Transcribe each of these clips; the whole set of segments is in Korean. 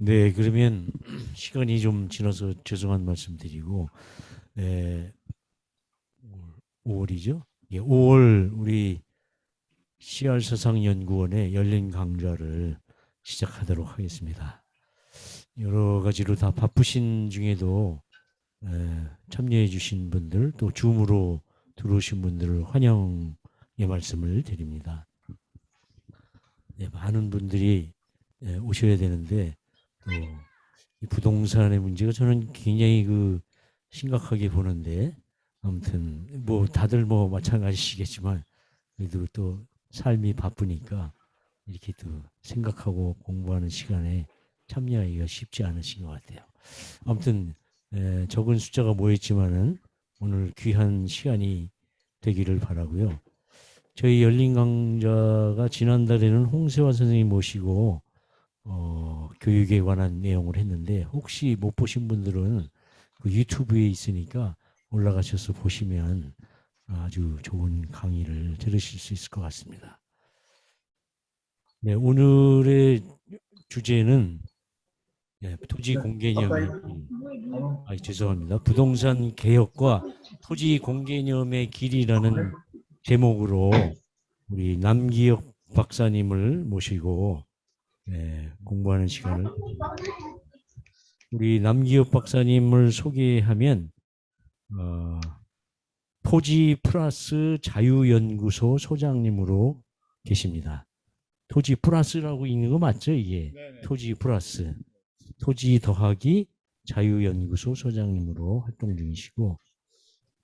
네, 그러면 시간이 좀 지나서 죄송한 말씀 드리고, 에, 5월이죠? 예, 5월 우리 CR서상연구원의 열린 강좌를 시작하도록 하겠습니다. 여러 가지로 다 바쁘신 중에도 참여해 주신 분들, 또 줌으로 들어오신 분들을 환영의 말씀을 드립니다. 네, 많은 분들이 오셔야 되는데, 또 이 부동산의 문제가 저는 굉장히 심각하게 보는데, 아무튼 뭐 다들 뭐 마찬가지시겠지만 그래도 또 삶이 바쁘니까 이렇게 또 생각하고 공부하는 시간에 참여하기가 쉽지 않으신 것 같아요. 아무튼 적은 숫자가 모였지만은 오늘 귀한 시간이 되기를 바라고요. 저희 열린 강좌가 지난달에는 홍세화 선생님 모시고 교육에 관한 내용을 했는데, 혹시 못 보신 분들은 그 유튜브에 있으니까 올라가셔서 보시면 아주 좋은 강의를 들으실 수 있을 것 같습니다. 네, 오늘의 주제는 토지 공개념의 죄송합니다. 부동산 개혁과 토지 공개념의 길이라는 제목으로 우리 남기혁 박사님을 모시고 공부하는 시간을 우리 남기혁 박사님을 소개하면 토지 플러스 자유연구소 소장님으로 계십니다. 토지 플러스라고 있는 거 맞죠? 이게 네네. 토지 플러스 토지 더하기 자유연구소 소장님으로 활동 중이시고,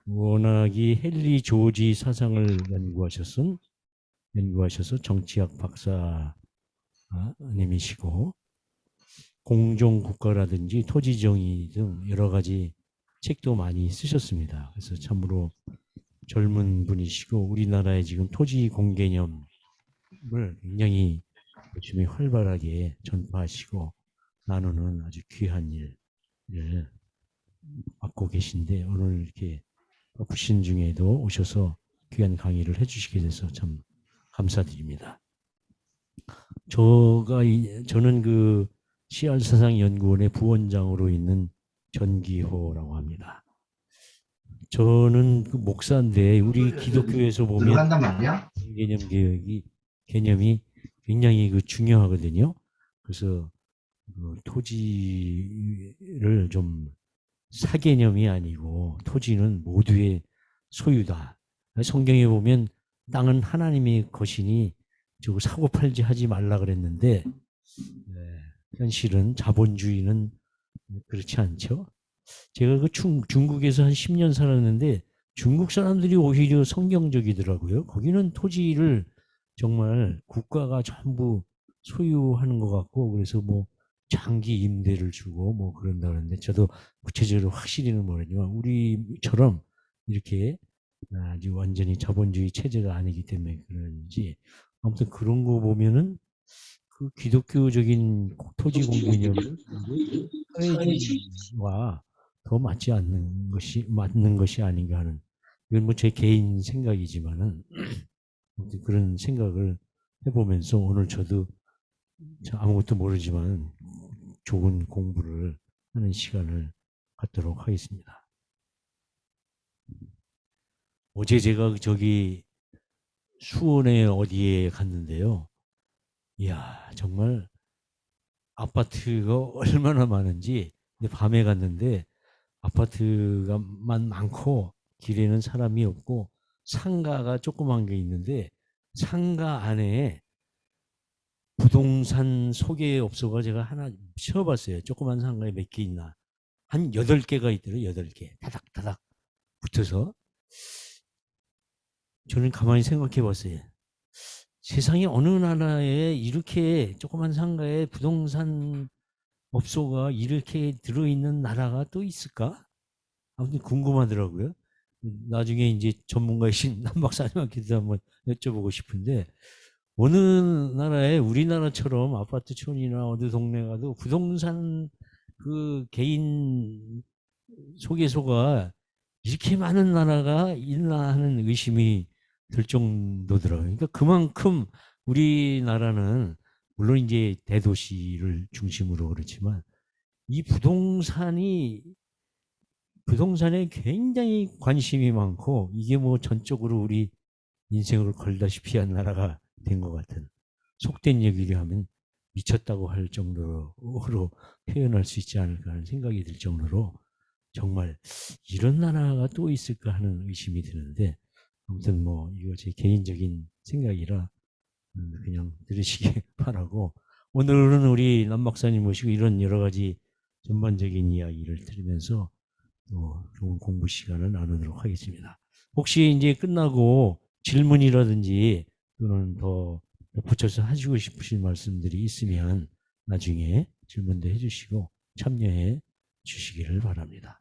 워낙이 헨리 조지 사상을 연구하셔서 정치학 박사님이시고, 공정국가라든지 토지정의 등 여러 가지 책도 많이 쓰셨습니다. 그래서 참으로 젊은 분이시고, 우리나라의 지금 토지 공개념을 굉장히 열심히 활발하게 전파하시고 나누는 아주 귀한 일을 맡고 계신데, 오늘 이렇게 바쁘신 중에도 오셔서 귀한 강의를 해주시게 돼서 참 감사드립니다. 저는 CR사상연구원의 부원장으로 있는 전기호라고 합니다. 저는 목사인데, 우리 기독교에서 보면 개념이 굉장히 중요하거든요. 그래서 토지를 좀 사개념이 아니고 토지는 모두의 소유다. 성경에 보면 땅은 하나님의 것이니 저거 사고 팔지 하지 말라 그랬는데, 현실은 자본주의는 그렇지 않죠. 제가 중국에서 한 10년 살았는데 중국 사람들이 오히려 성경적이더라고요. 거기는 토지를 정말 국가가 전부 소유하는 것 같고, 그래서 뭐 장기 임대를 주고 뭐 그런다 그러는데, 저도 구체적으로 확실히는 모르지만 우리처럼 이렇게 아주 완전히 자본주의 체제가 아니기 때문에 그런지, 아무튼 그런 거 보면은 그 기독교적인 토지 공개념은 사회주의와 더 맞는 것이 아닌가 하는, 이건 뭐 제 개인 생각이지만은 그런 생각을 해보면서 오늘 저도 아무것도 모르지만 좋은 공부를 하는 시간을 갖도록 하겠습니다. 어제 제가 저기 수원에 어디에 갔는데요. 이야, 정말 아파트가 얼마나 많은지. 근데 밤에 갔는데 아파트가만 많고 길에는 사람이 없고 상가가 조그만 게 있는데, 상가 안에 부동산 소개업소가 제가 하나 쉬어봤어요. 조그만 상가에 몇 개 있나. 한 8개가 있더라고요. 8개. 다닥다닥 붙어서. 저는 가만히 생각해 봤어요. 세상에 어느 나라에 이렇게 조그만 상가에 부동산 업소가 이렇게 들어있는 나라가 또 있을까? 아무튼 궁금하더라고요. 나중에 이제 전문가이신 남 박사님한테도 한번 여쭤보고 싶은데, 어느 나라에 우리나라처럼 아파트촌이나 어느 동네 가도 부동산 개인 소개소가 이렇게 많은 나라가 있나 하는 의심이 들 정도더라고요. 그러니까 그만큼 우리나라는 물론 이제 대도시를 중심으로 그렇지만 이 부동산에 굉장히 관심이 많고 이게 뭐 전적으로 우리 인생을 걸다시피 한 나라가 된 것 같은 속된 얘기를 하면 미쳤다고 할 정도로 표현할 수 있지 않을까 하는 생각이 들 정도로 정말 이런 나라가 또 있을까 하는 의심이 드는데 아무튼 뭐 이거 제 개인적인 생각이라 그냥 들으시기 바라고 오늘은 우리 남 박사님 모시고 이런 여러 가지 전반적인 이야기를 들으면서 또 좋은 공부 시간을 나누도록 하겠습니다. 혹시 이제 끝나고 질문이라든지 또는 더 붙여서 하시고 싶으신 말씀들이 있으면 나중에 질문도 해주시고 참여해 주시기를 바랍니다.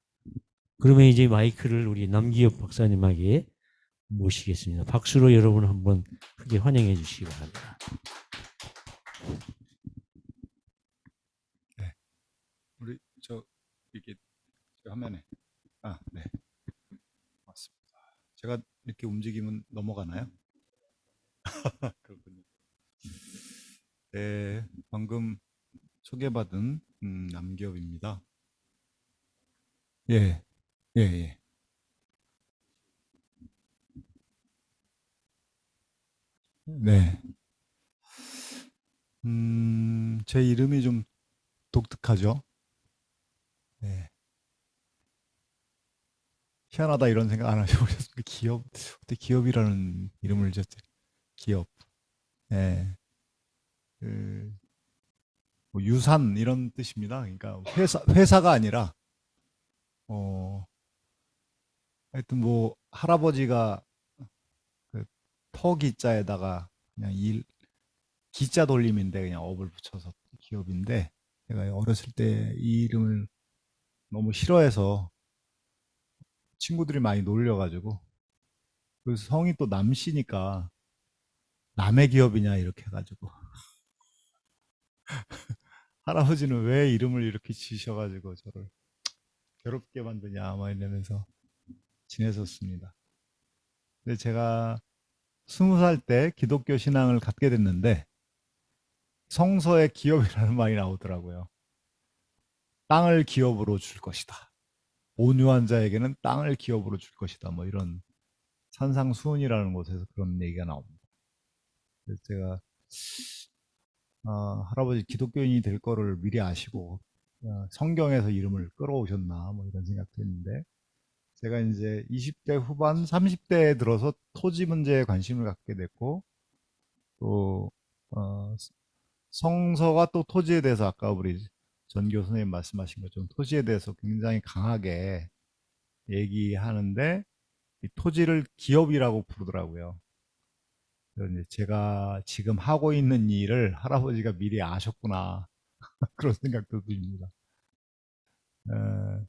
그러면 이제 마이크를 우리 남기혁 박사님에게 모시겠습니다. 박수로 여러분 한번 크게 환영해 주시기 바랍니다. 네, 우리 이게 화면에 네, 맞습니다. 제가 이렇게 움직이면 넘어가나요? 그렇군요. 네, 방금 소개받은 남기업입니다. 예, 예, 예. 네. 제 이름이 좀 독특하죠? 네. 희한하다 이런 생각 안 하셔보셨습니까? 어떻게 기업이라는 이름을 지었지? 기업. 예. 그, 뭐 유산 이런 뜻입니다. 그러니까 회사가 아니라, 어, 하여튼 뭐 할아버지가 그 터기자에다가 그냥 기자 돌림인데 그냥 업을 붙여서 기업인데 제가 어렸을 때 이 이름을 너무 싫어해서 친구들이 많이 놀려가지고 그 성이 또 남씨니까 남의 기업이냐 이렇게 해가지고 할아버지는 왜 이름을 이렇게 지으셔가지고 저를 괴롭게 만드냐 막 이러면서 지냈었습니다. 근데 제가 20살 때 기독교 신앙을 갖게 됐는데 성서에 기업이라는 말이 나오더라고요. 땅을 기업으로 줄 것이다. 온유한 자에게는 땅을 기업으로 줄 것이다. 뭐 이런 산상수훈이라는 곳에서 그런 얘기가 나옵니다. 그래서 제가 할아버지 기독교인이 될 거를 미리 아시고 성경에서 이름을 끌어오셨나 뭐 이런 생각도 했는데 제가 이제 20대 후반 30대에 들어서 토지 문제에 관심을 갖게 됐고 또 어, 성서가 또 토지에 대해서 아까 우리 전 교수님 말씀하신 것처럼 토지에 대해서 굉장히 강하게 얘기하는데 이 토지를 기업이라고 부르더라고요. 그래서 이제 제가 지금 하고 있는 일을 할아버지가 미리 아셨구나 그런 생각도 듭니다. 어,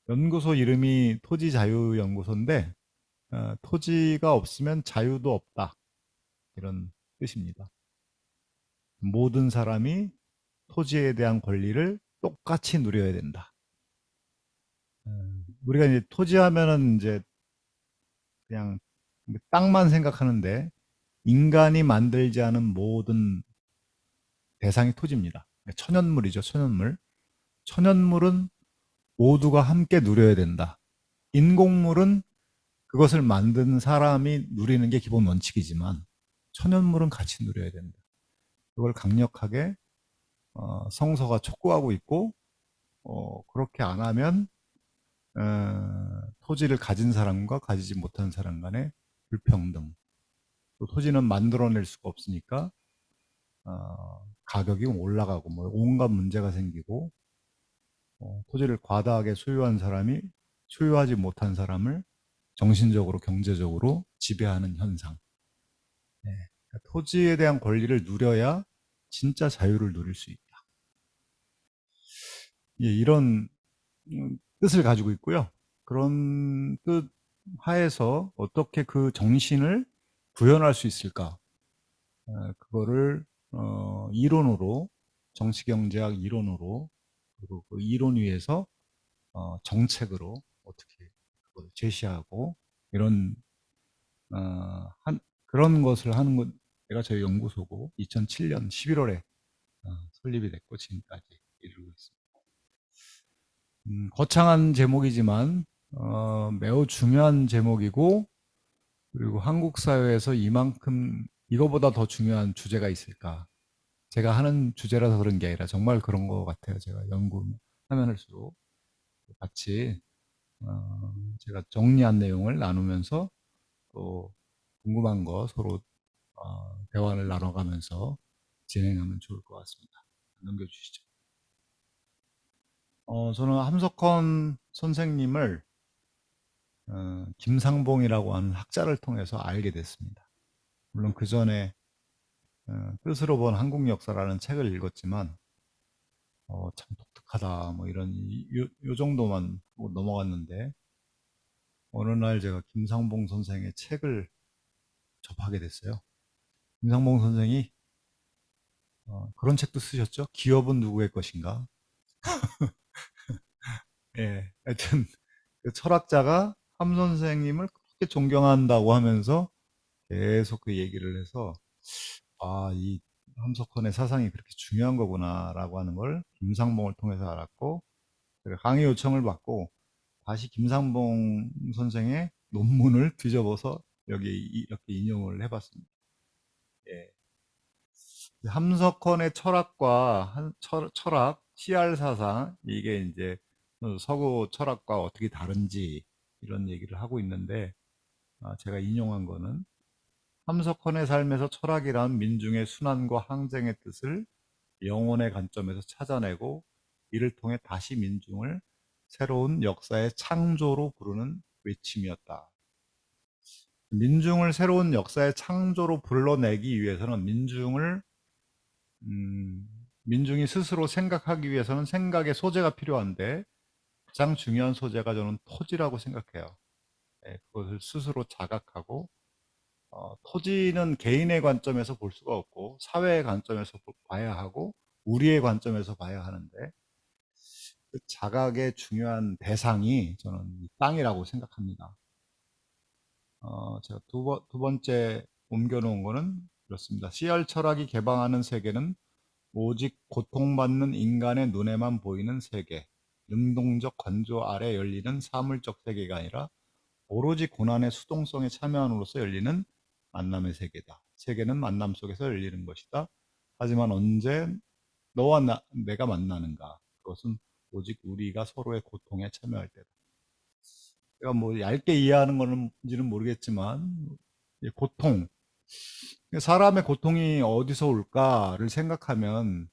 연구소 이름이 토지자유연구소인데 토지가 없으면 자유도 없다 이런 뜻입니다. 모든 사람이 토지에 대한 권리를 똑같이 누려야 된다. 우리가 이제 토지하면은 이제 그냥 땅만 생각하는데 인간이 만들지 않은 모든 대상이 토지입니다. 천연물이죠, 천연물. 천연물은 모두가 함께 누려야 된다. 인공물은 그것을 만든 사람이 누리는 게 기본 원칙이지만 천연물은 같이 누려야 된다. 그걸 강력하게 성서가 촉구하고 있고 그렇게 안 하면 토지를 가진 사람과 가지지 못한 사람 간의 불평등 또 토지는 만들어낼 수가 없으니까 가격이 올라가고 뭐 온갖 문제가 생기고 토지를 과다하게 소유한 사람이 소유하지 못한 사람을 정신적으로 경제적으로 지배하는 현상. 네. 그러니까 토지에 대한 권리를 누려야 진짜 자유를 누릴 수 있다. 예, 이런 뜻을 가지고 있고요. 그런 뜻 하에서 어떻게 그 정신을 구현할 수 있을까? 그거를 이론으로 정치경제학 이론으로 그리고 그 이론 위에서 정책으로 어떻게 제시하고 이런 그런 것을 하는 것 얘가 저희 연구소고 2007년 11월에 설립이 됐고 지금까지 이루고 있습니다. 거창한 제목이지만 매우 중요한 제목이고, 그리고 한국 사회에서 이만큼 이거보다 더 중요한 주제가 있을까? 제가 하는 주제라서 그런 게 아니라 정말 그런 것 같아요. 제가 연구하면 할수록 같이 제가 정리한 내용을 나누면서 또 궁금한 거 서로 대화를 나눠가면서 진행하면 좋을 것 같습니다. 넘겨주시죠. 저는 함석헌 선생님을 김상봉이라고 하는 학자를 통해서 알게 됐습니다. 물론 그 전에 뜻으로 본 한국 역사라는 책을 읽었지만 참 독특하다 뭐 이런 요 정도만 보고 넘어갔는데, 어느 날 제가 김상봉 선생의 책을 접하게 됐어요. 김상봉 선생이 그런 책도 쓰셨죠. 기업은 누구의 것인가. 예, 하여튼 그 철학자가 함 선생님을 그렇게 존경한다고 하면서 계속 그 얘기를 해서, 이 함석헌의 사상이 그렇게 중요한 거구나라고 하는 걸 김상봉을 통해서 알았고, 제가 강의 요청을 받고 다시 김상봉 선생의 논문을 뒤져봐서 여기 이렇게 인용을 해봤습니다. 예. 함석헌의 철학과 철학, CR 사상, 이게 이제 서구 철학과 어떻게 다른지 이런 얘기를 하고 있는데, 제가 인용한 거는 함석헌의 삶에서 철학이란 민중의 순환과 항쟁의 뜻을 영혼의 관점에서 찾아내고 이를 통해 다시 민중을 새로운 역사의 창조로 부르는 외침이었다. 민중을 새로운 역사의 창조로 불러내기 위해서는 민중이 스스로 생각하기 위해서는 생각의 소재가 필요한데, 가장 중요한 소재가 저는 토지라고 생각해요. 그것을 스스로 자각하고, 토지는 개인의 관점에서 볼 수가 없고 사회의 관점에서 봐야 하고 우리의 관점에서 봐야 하는데, 그 자각의 중요한 대상이 저는 이 땅이라고 생각합니다. 제가 두 번째 옮겨놓은 거는 그렇습니다. CR 철학이 개방하는 세계는 오직 고통받는 인간의 눈에만 보이는 세계, 능동적 관조 아래 열리는 사물적 세계가 아니라 오로지 고난의 수동성에 참여함으로써 열리는 만남의 세계다. 세계는 만남 속에서 열리는 것이다. 하지만 언제 너와 내가 만나는가? 그것은 오직 우리가 서로의 고통에 참여할 때다. 제가 뭐 얇게 이해하는 건지는 모르겠지만, 고통, 사람의 고통이 어디서 올까를 생각하면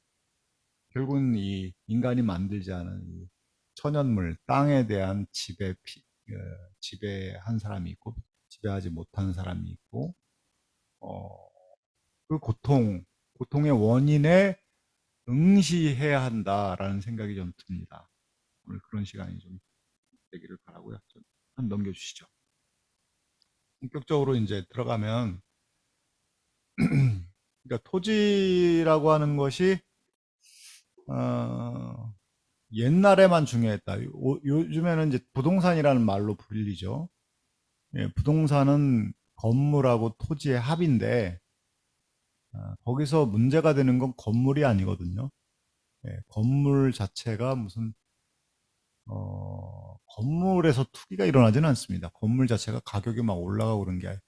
결국은 이 인간이 만들지 않은 이 천연물, 땅에 대한 지배한 사람이 있고 지배하지 못한 사람이 있고, 어, 그 고통의 원인에 응시해야 한다라는 생각이 좀 듭니다. 오늘 그런 시간이 좀 되기를 바라고요. 좀 한 넘겨주시죠. 본격적으로 이제 들어가면, 그러니까 토지라고 하는 것이 옛날에만 중요했다. 요즘에는 이제 부동산이라는 말로 불리죠. 예, 부동산은 건물하고 토지의 합인데, 거기서 문제가 되는 건 건물이 아니거든요. 예, 건물 자체가 무슨 건물에서 투기가 일어나지는 않습니다. 건물 자체가 가격이 막 올라가고 그런 게 아니라,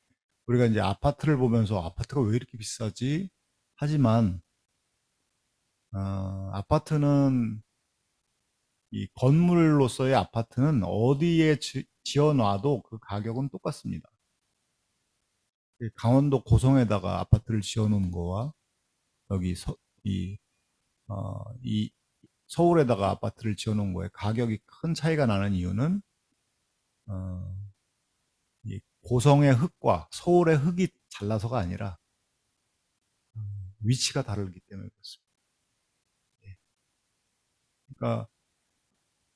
우리가 이제 아파트를 보면서 아파트가 왜 이렇게 비싸지? 하지만 아파트는 이 건물로서의 아파트는 어디에 지어놔도 그 가격은 똑같습니다. 강원도 고성에다가 아파트를 지어놓은 거와 여기 이 서울에다가 아파트를 지어놓은 거에 가격이 큰 차이가 나는 이유는 어, 이 고성의 흙과 서울의 흙이 잘나서가 아니라 위치가 다르기 때문에 그렇습니다. 예. 그러니까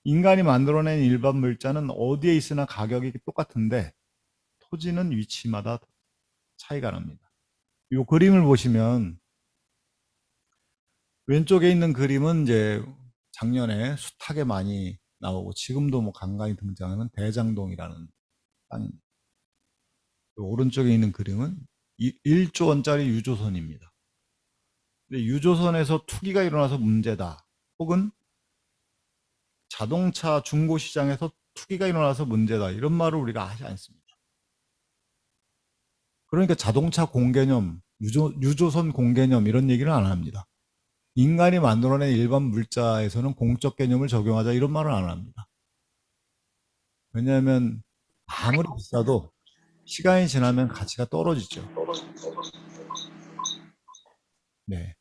인간이 만들어낸 일반 물자는 어디에 있으나 가격이 똑같은데 토지는 위치마다 차이가 납니다. 이 그림을 보시면 왼쪽에 있는 그림은 이제 작년에 숱하게 많이 나오고 지금도 뭐 간간히 등장하는 대장동이라는 땅입니다. 오른쪽에 있는 그림은 1조 원짜리 유조선입니다. 근데 유조선에서 투기가 일어나서 문제다. 혹은 자동차 중고 시장에서 투기가 일어나서 문제다. 이런 말을 우리가 하지 않습니다. 그러니까 자동차 공개념, 유조선 공개념 이런 얘기는 안 합니다. 인간이 만들어낸 일반 물자에서는 공적 개념을 적용하자 이런 말은 안 합니다. 왜냐하면 아무리 비싸도 시간이 지나면 가치가 떨어지죠. 네.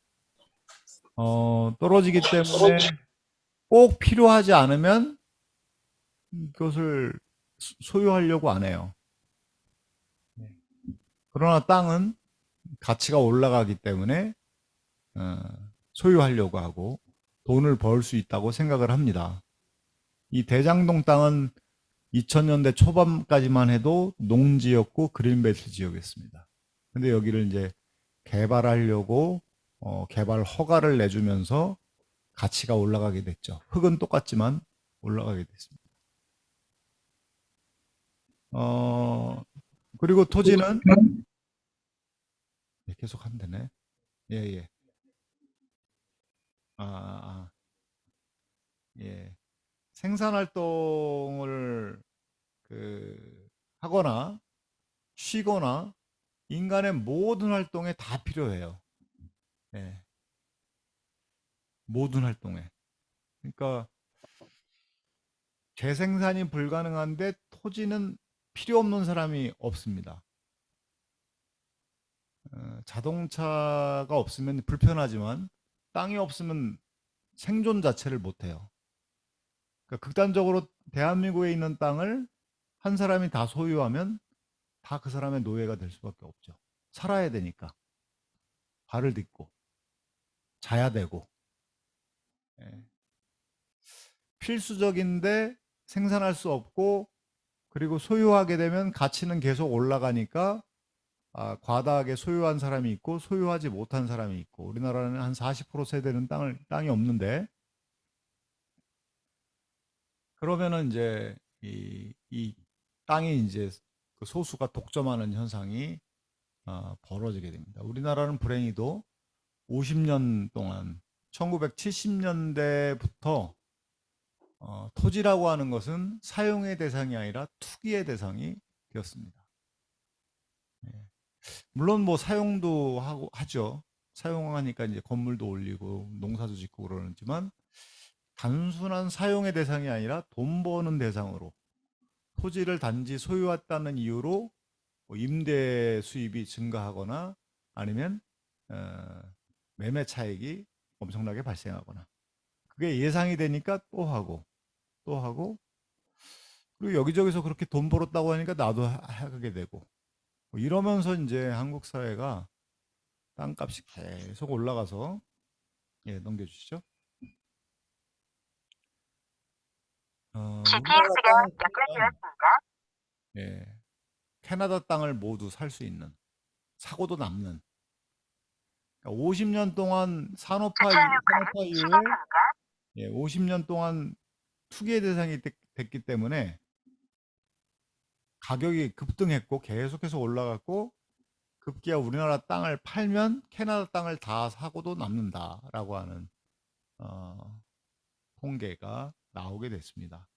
떨어지기 때문에 꼭 필요하지 않으면 그것을 소유하려고 안 해요. 네. 그러나 땅은 가치가 올라가기 때문에 소유하려고 하고 돈을 벌 수 있다고 생각을 합니다. 이 대장동 땅은 2000년대 초반까지만 해도 농지였고 그린벨트 지역이었습니다. 근데 여기를 이제 개발하려고 개발 허가를 내주면서 가치가 올라가게 됐죠. 흙은 똑같지만 올라가게 됐습니다. 그리고 토지는 계속 하면 되네. 예, 예. 아, 아, 아. 예. 생산 활동을 하거나 쉬거나 인간의 모든 활동에 다 필요해요. 예. 모든 활동에. 그러니까 재생산이 불가능한데 토지는 필요 없는 사람이 없습니다. 자동차가 없으면 불편하지만 땅이 없으면 생존 자체를 못해요. 그러니까 극단적으로 대한민국에 있는 땅을 한 사람이 다 소유하면 다 그 사람의 노예가 될 수밖에 없죠. 살아야 되니까. 발을 딛고 자야 되고. 예. 필수적인데 생산할 수 없고 그리고 소유하게 되면 가치는 계속 올라가니까 과다하게 소유한 사람이 있고 소유하지 못한 사람이 있고 우리나라는 한 40% 세대는 땅이 없는데 그러면은 이제 이 땅이 이제 그 소수가 독점하는 현상이 벌어지게 됩니다. 우리나라는 불행히도 50년 동안 1970년대부터 토지라고 하는 것은 사용의 대상이 아니라 투기의 대상이 되었습니다. 예. 물론 뭐 사용도 하죠. 사용하니까 이제 건물도 올리고 농사도 짓고 그러지만 단순한 사용의 대상이 아니라 돈 버는 대상으로 토지를 단지 소유했다는 이유로 뭐 임대 수입이 증가하거나 아니면 어, 매매 차익이 엄청나게 발생하거나 그게 예상이 되니까 또 하고 그리고 여기저기서 그렇게 돈 벌었다고 하니까 나도 하게 되고 뭐 이러면서 이제 한국 사회가 땅값이 계속 올라가서 예, 넘겨주시죠. 우리나라 GPS가 땅을 팔면 연결되었습니다. 예, 캐나다 땅을 모두 살 수 있는 사고도 남는 그러니까 50년 동안 주차료가는 산업화 이후에 시공한가? 예, 50년 동안 투기의 대상이 됐기 때문에 가격이 급등했고 계속해서 올라갔고 급기야 우리나라 땅을 팔면 캐나다 땅을 다 사고도 남는다라고 하는 어, 통계가 나오게 됐습니다.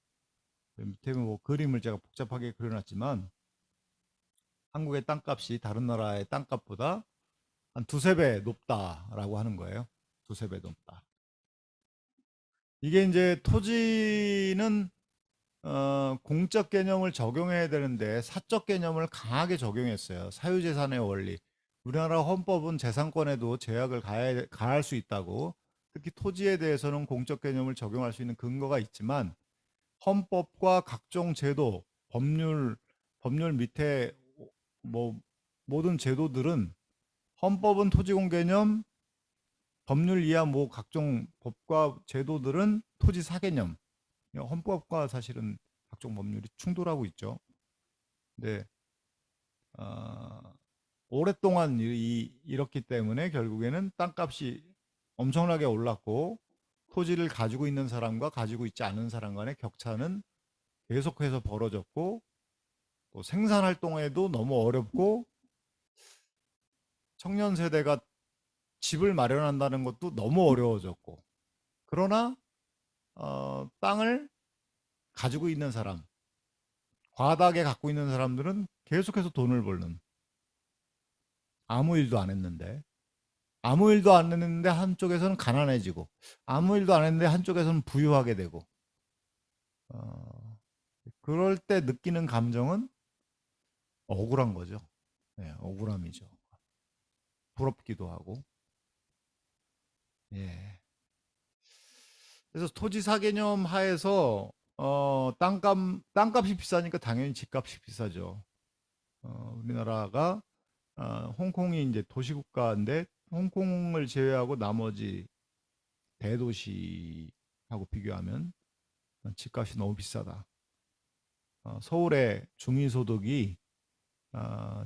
밑에 뭐 그림을 제가 복잡하게 그려놨지만 한국의 땅값이 다른 나라의 땅값보다 한 두세 배 높다라고 하는 거예요. 두세 배 높다. 이게 이제 토지는 공적 개념을 적용해야 되는데 사적 개념을 강하게 적용했어요. 사유재산의 원리. 우리나라 헌법은 재산권에도 제약을 가할 수 있다고 특히 토지에 대해서는 공적 개념을 적용할 수 있는 근거가 있지만 헌법과 각종 제도, 법률 밑에 뭐 모든 제도들은 헌법은 토지공 개념, 법률 이하 뭐 각종 법과 제도들은 토지 사개념. 헌법과 사실은 각종 법률이 충돌하고 있죠. 근데 어, 오랫동안 이렇기 때문에 결국에는 땅값이 엄청나게 올랐고 토지를 가지고 있는 사람과 가지고 있지 않은 사람 간의 격차는 계속해서 벌어졌고 또 생산 활동에도 너무 어렵고 청년 세대가 집을 마련한다는 것도 너무 어려워졌고, 그러나 땅을 가지고 있는 사람, 과다하게 갖고 있는 사람들은 계속해서 돈을 벌는, 아무 일도 안 했는데, 아무 일도 안 했는데 한쪽에서는 가난해지고, 아무 일도 안 했는데 한쪽에서는 부유하게 되고, 어, 그럴 때 느끼는 감정은 억울한 거죠. 네, 억울함이죠. 부럽기도 하고. 예. 그래서 토지 사개념 하에서 땅값이 비싸니까 당연히 집값이 비싸죠. 우리나라가 홍콩이 이제 도시국가인데 홍콩을 제외하고 나머지 대도시하고 비교하면 집값이 너무 비싸다. 서울의 중위소득이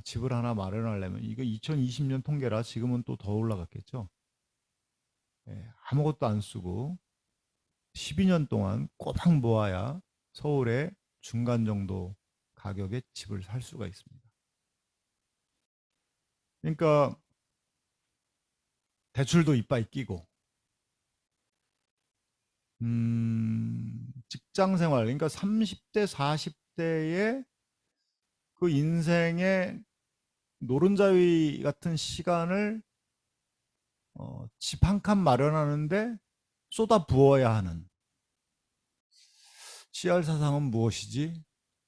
집을 하나 마련하려면 이거 2020년 통계라 지금은 또 더 올라갔겠죠. 예, 아무것도 안 쓰고 12년 동안 꼬박 모아야 서울의 중간 정도 가격의 집을 살 수가 있습니다. 그러니까 대출도 이빠이 끼고 직장 생활, 그러니까 30대, 40대의 그 인생의 노른자위 같은 시간을 집 한 칸 마련하는데 쏟아 부어야 하는 CR 사상은 무엇이지?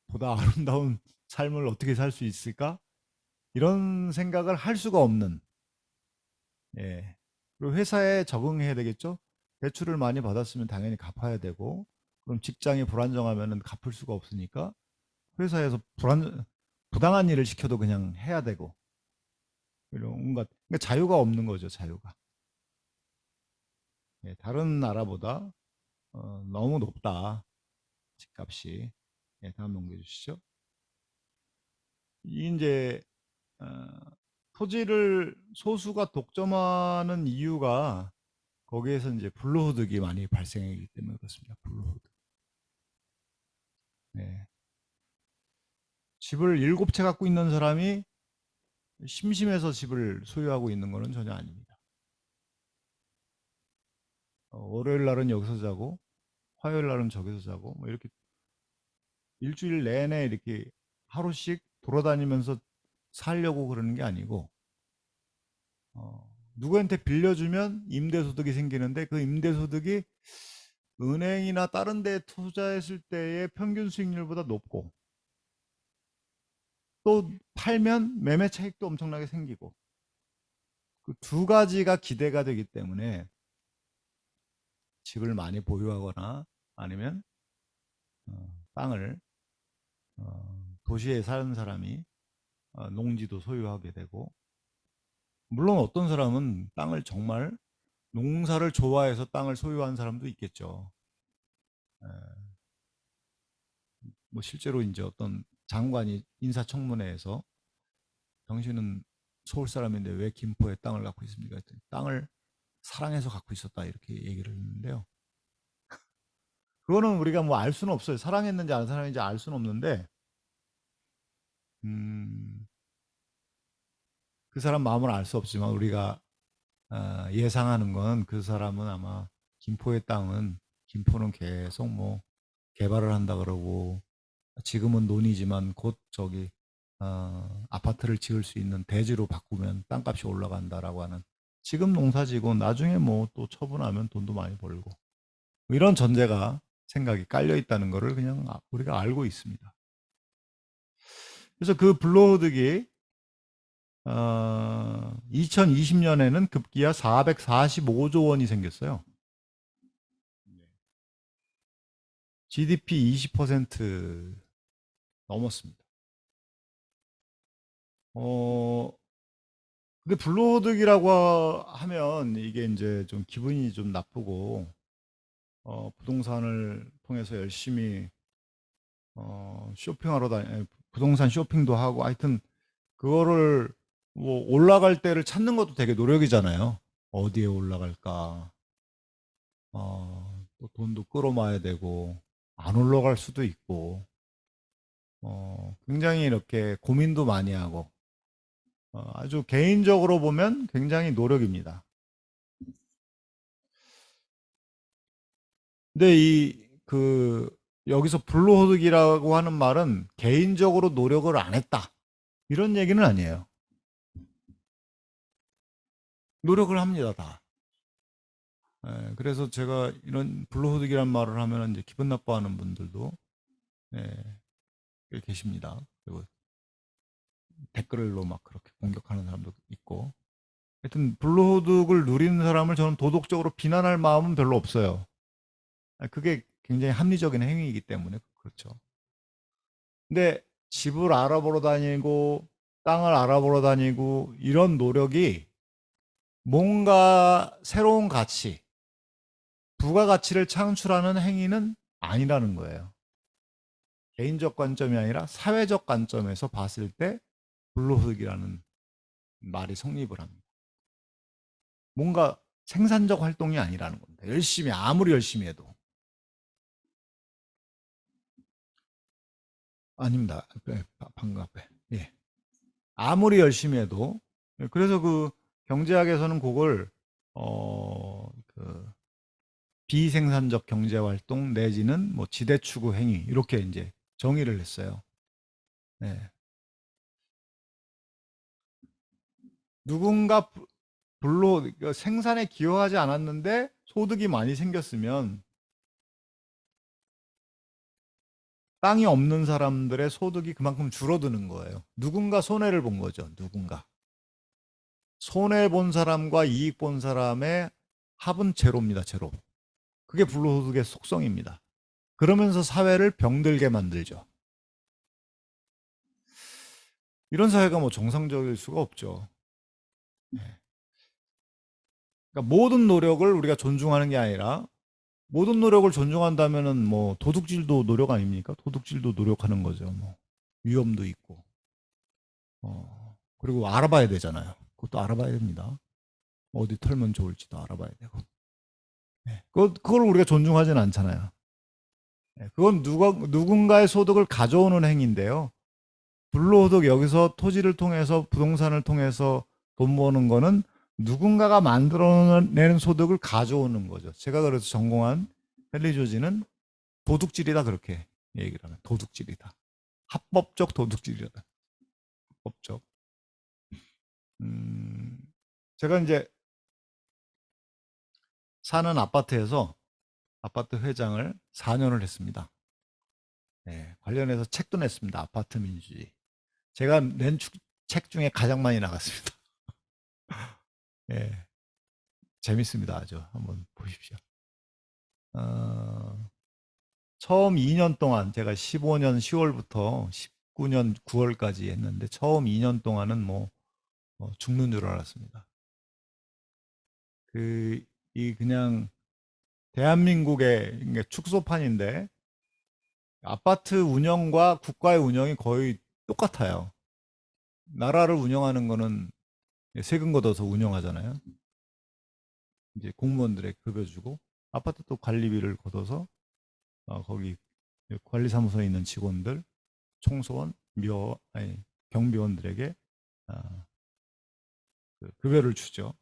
보다 아름다운 삶을 어떻게 살 수 있을까? 이런 생각을 할 수가 없는, 예. 그리고 회사에 적응해야 되겠죠? 대출을 많이 받았으면 당연히 갚아야 되고, 그럼 직장이 불안정하면 갚을 수가 없으니까 회사에서 부당한 일을 시켜도 그냥 해야 되고, 이런 온갖, 그러니까 자유가 없는 거죠, 자유가. 예, 다른 나라보다 너무 높다, 집값이. 예, 다음 넘겨주시죠. 이제 어, 토지를 소수가 독점하는 이유가 거기에서 이제 불로소득이 많이 발생하기 때문에 그렇습니다. 불로소득. 네. 집을 7채 갖고 있는 사람이 심심해서 집을 소유하고 있는 것은 전혀 아닙니다. 월요일 날은 여기서 자고 화요일 날은 저기서 자고 뭐 이렇게 일주일 내내 이렇게 하루씩 돌아다니면서 살려고 그러는 게 아니고 누구한테 빌려주면 임대소득이 생기는데 그 임대소득이 은행이나 다른 데 투자했을 때의 평균 수익률보다 높고 또 팔면 매매 차익도 엄청나게 생기고 그 두 가지가 기대가 되기 때문에 집을 많이 보유하거나 아니면 땅을 도시에 사는 사람이 농지도 소유하게 되고 물론 어떤 사람은 땅을 정말 농사를 좋아해서 땅을 소유한 사람도 있겠죠. 에, 뭐 실제로 이제 어떤 장관이 인사청문회에서 당신은 서울 사람인데 왜 김포에 땅을 갖고 있습니까? 했더니 땅을 사랑해서 갖고 있었다 이렇게 얘기를 했는데요. 그거는 우리가 뭐 알 수는 없어요. 사랑했는지 안 사랑했는지 알 수는 없는데 음, 그 사람 마음을 알 수 없지만 우리가 예상하는 건 그 사람은 아마 김포의 땅은 김포는 계속 뭐 개발을 한다 그러고 지금은 논이지만 곧 저기 아파트를 지을 수 있는 대지로 바꾸면 땅값이 올라간다라고 하는 지금 농사지고 나중에 뭐 또 처분하면 돈도 많이 벌고 뭐 이런 전제가 생각이 깔려 있다는 것을 그냥 우리가 알고 있습니다. 그래서 그 불로소득이 2020년에는 급기야 445조 원이 생겼어요. GDP 20% 넘었습니다. 근데 불로소득이라고 하면 이게 이제 좀 기분이 좀 나쁘고 부동산을 통해서 열심히 쇼핑하러 부동산 쇼핑도 하고 하여튼 그거를 뭐 올라갈 때를 찾는 것도 되게 노력이잖아요. 어디에 올라갈까? 또 돈도 끌어모아야 되고 안 올라갈 수도 있고 굉장히 이렇게 고민도 많이 하고 아주 개인적으로 보면 굉장히 노력입니다. 근데 여기서 불로소득이라고 하는 말은 개인적으로 노력을 안 했다, 이런 얘기는 아니에요. 노력을 합니다, 다. 그래서 제가 이런 불로소득이란 말을 하면 이제 기분 나빠하는 분들도 꽤 계십니다. 그리고 댓글로 막 그렇게 공격하는 사람도 있고. 하여튼 불로소득을 누리는 사람을 저는 도덕적으로 비난할 마음은 별로 없어요. 그게 굉장히 합리적인 행위이기 때문에 그렇죠. 근데 집을 알아보러 다니고 땅을 알아보러 다니고 이런 노력이 뭔가 새로운 가치, 부가가치를 창출하는 행위는 아니라는 거예요. 개인적 관점이 아니라 사회적 관점에서 봤을 때 불로소득이라는 말이 성립을 합니다. 뭔가 생산적 활동이 아니라는 겁니다. 아무리 열심히 해도. 아닙니다. 방금 앞에. 예. 아무리 열심히 해도. 그래서 그 경제학에서는 그걸 그 비생산적 경제 활동 내지는 뭐 지대 추구 행위, 이렇게 이제 정의를 했어요. 네. 누군가 생산에 기여하지 않았는데 소득이 많이 생겼으면 땅이 없는 사람들의 소득이 그만큼 줄어드는 거예요. 누군가 손해를 본 거죠. 누군가. 손해 본 사람과 이익 본 사람의 합은 제로입니다. 제로. 그게 불로소득의 속성입니다. 그러면서 사회를 병들게 만들죠. 이런 사회가 뭐 정상적일 수가 없죠. 그러니까 모든 노력을 우리가 존중하는 게 아니라, 모든 노력을 존중한다면은 뭐 도둑질도 노력 아닙니까? 도둑질도 노력하는 거죠. 뭐 위험도 있고. 그리고 알아봐야 되잖아요. 그것도 알아봐야 됩니다. 어디 털면 좋을지도 알아봐야 되고. 그걸 우리가 존중하지는 않잖아요. 그건 누군가의 소득을 가져오는 행위인데요. 불로소득, 여기서 토지를 통해서 부동산을 통해서 돈 버는 거는 누군가가 만들어내는 소득을 가져오는 거죠. 제가 그래서 전공한 헬리조지는 도둑질이다, 그렇게 얘기를 하면. 도둑질이다. 합법적 도둑질이다. 합법적. 제가 이제 사는 아파트에서 아파트 회장을 4년을 했습니다. 관련해서 책도 냈습니다. 아파트 민주주의. 제가 낸 책 중에 가장 많이 나갔습니다. 예, 재밌습니다. 아주. 한번 보십시오. 처음 2년 동안, 제가 15년 10월부터 19년 9월까지 했는데, 처음 2년 동안은 죽는 줄 알았습니다. 그냥 대한민국의 축소판인데, 아파트 운영과 국가의 운영이 거의 똑같아요. 나라를 운영하는 거는 세금 걷어서 운영하잖아요. 이제 공무원들의 급여 주고, 아파트도 관리비를 걷어서 거기 관리사무소에 있는 직원들, 청소원, 경비원들에게 급여를 주죠.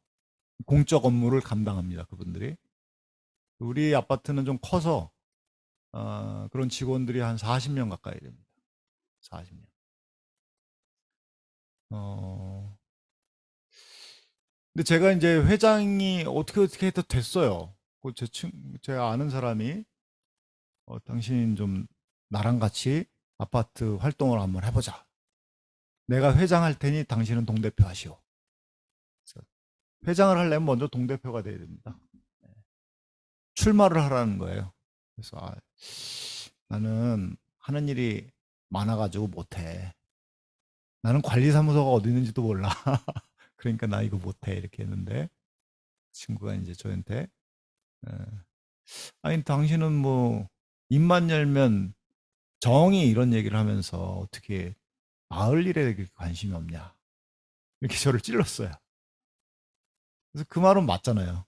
공적 업무를 감당합니다. 그분들이. 우리 아파트는 좀 커서 그런 직원들이 한 40명 가까이 됩니다. 40명. 근데 제가 이제 회장이 어떻게 해도 됐어요. 제가 아는 사람이 당신 좀 나랑 같이 아파트 활동을 한번 해보자. 내가 회장할 테니 당신은 동대표 하시오. 회장을 하려면 먼저 동대표가 돼야 됩니다. 출마를 하라는 거예요. 그래서 나는 하는 일이 많아가지고 못해. 나는 관리사무소가 어디 있는지도 몰라. 그러니까 나 이거 못해, 이렇게 했는데, 친구가 이제 저한테 아니 당신은 뭐 입만 열면 정의, 이런 얘기를 하면서 어떻게 마을 일에 그렇게 관심이 없냐, 이렇게 저를 찔렀어요. 그래서 그 말은 맞잖아요.